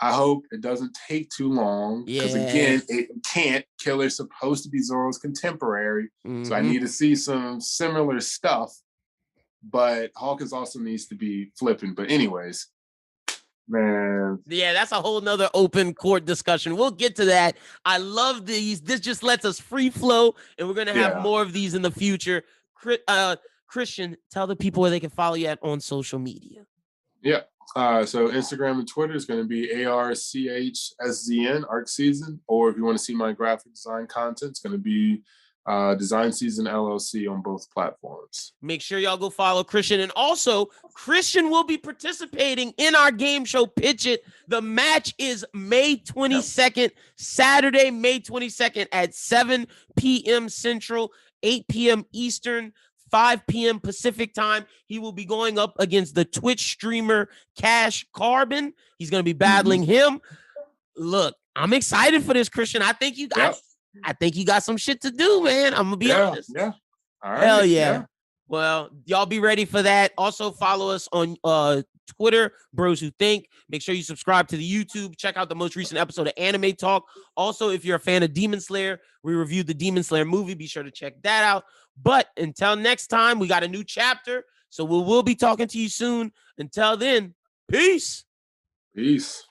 I hope it doesn't take too long because, again, it can't. Killer's supposed to be Zoro's contemporary. So I need to see some similar stuff. But Hawkins also needs to be flipping. But anyways, man. Yeah, that's a whole nother open court discussion. We'll get to that. I love these. This just lets us free flow, and we're going to have more of these in the future. Christian, tell the people where they can follow you on social media. Yeah. So Instagram and Twitter is going to be ARCHSZN, Arc Season. Or if you want to see my graphic design content, it's going to be Design Season LLC on both platforms. Make sure y'all go follow Christian. And also, Christian will be participating in our game show, Pitch It. The match is May 22nd, Saturday, May 22nd at 7 p.m. Central, 8 p.m. Eastern, 5 p.m. Pacific time. He will be going up against the Twitch streamer Cash Carbon. He's going to be battling him. Look, I'm excited for this, Christian. I think you got some shit to do, man. I'm gonna be honest. Yeah. All right. Hell yeah. Well, y'all be ready for that. Also follow us on Twitter, Bros Who Think. Make sure you subscribe to the YouTube. Check out the most recent episode of Anime Talk. Also, if you're a fan of Demon Slayer, we reviewed the Demon Slayer movie. Be sure to check that out. But until next time, we got a new chapter. So we will be talking to you soon. Until then, peace. Peace.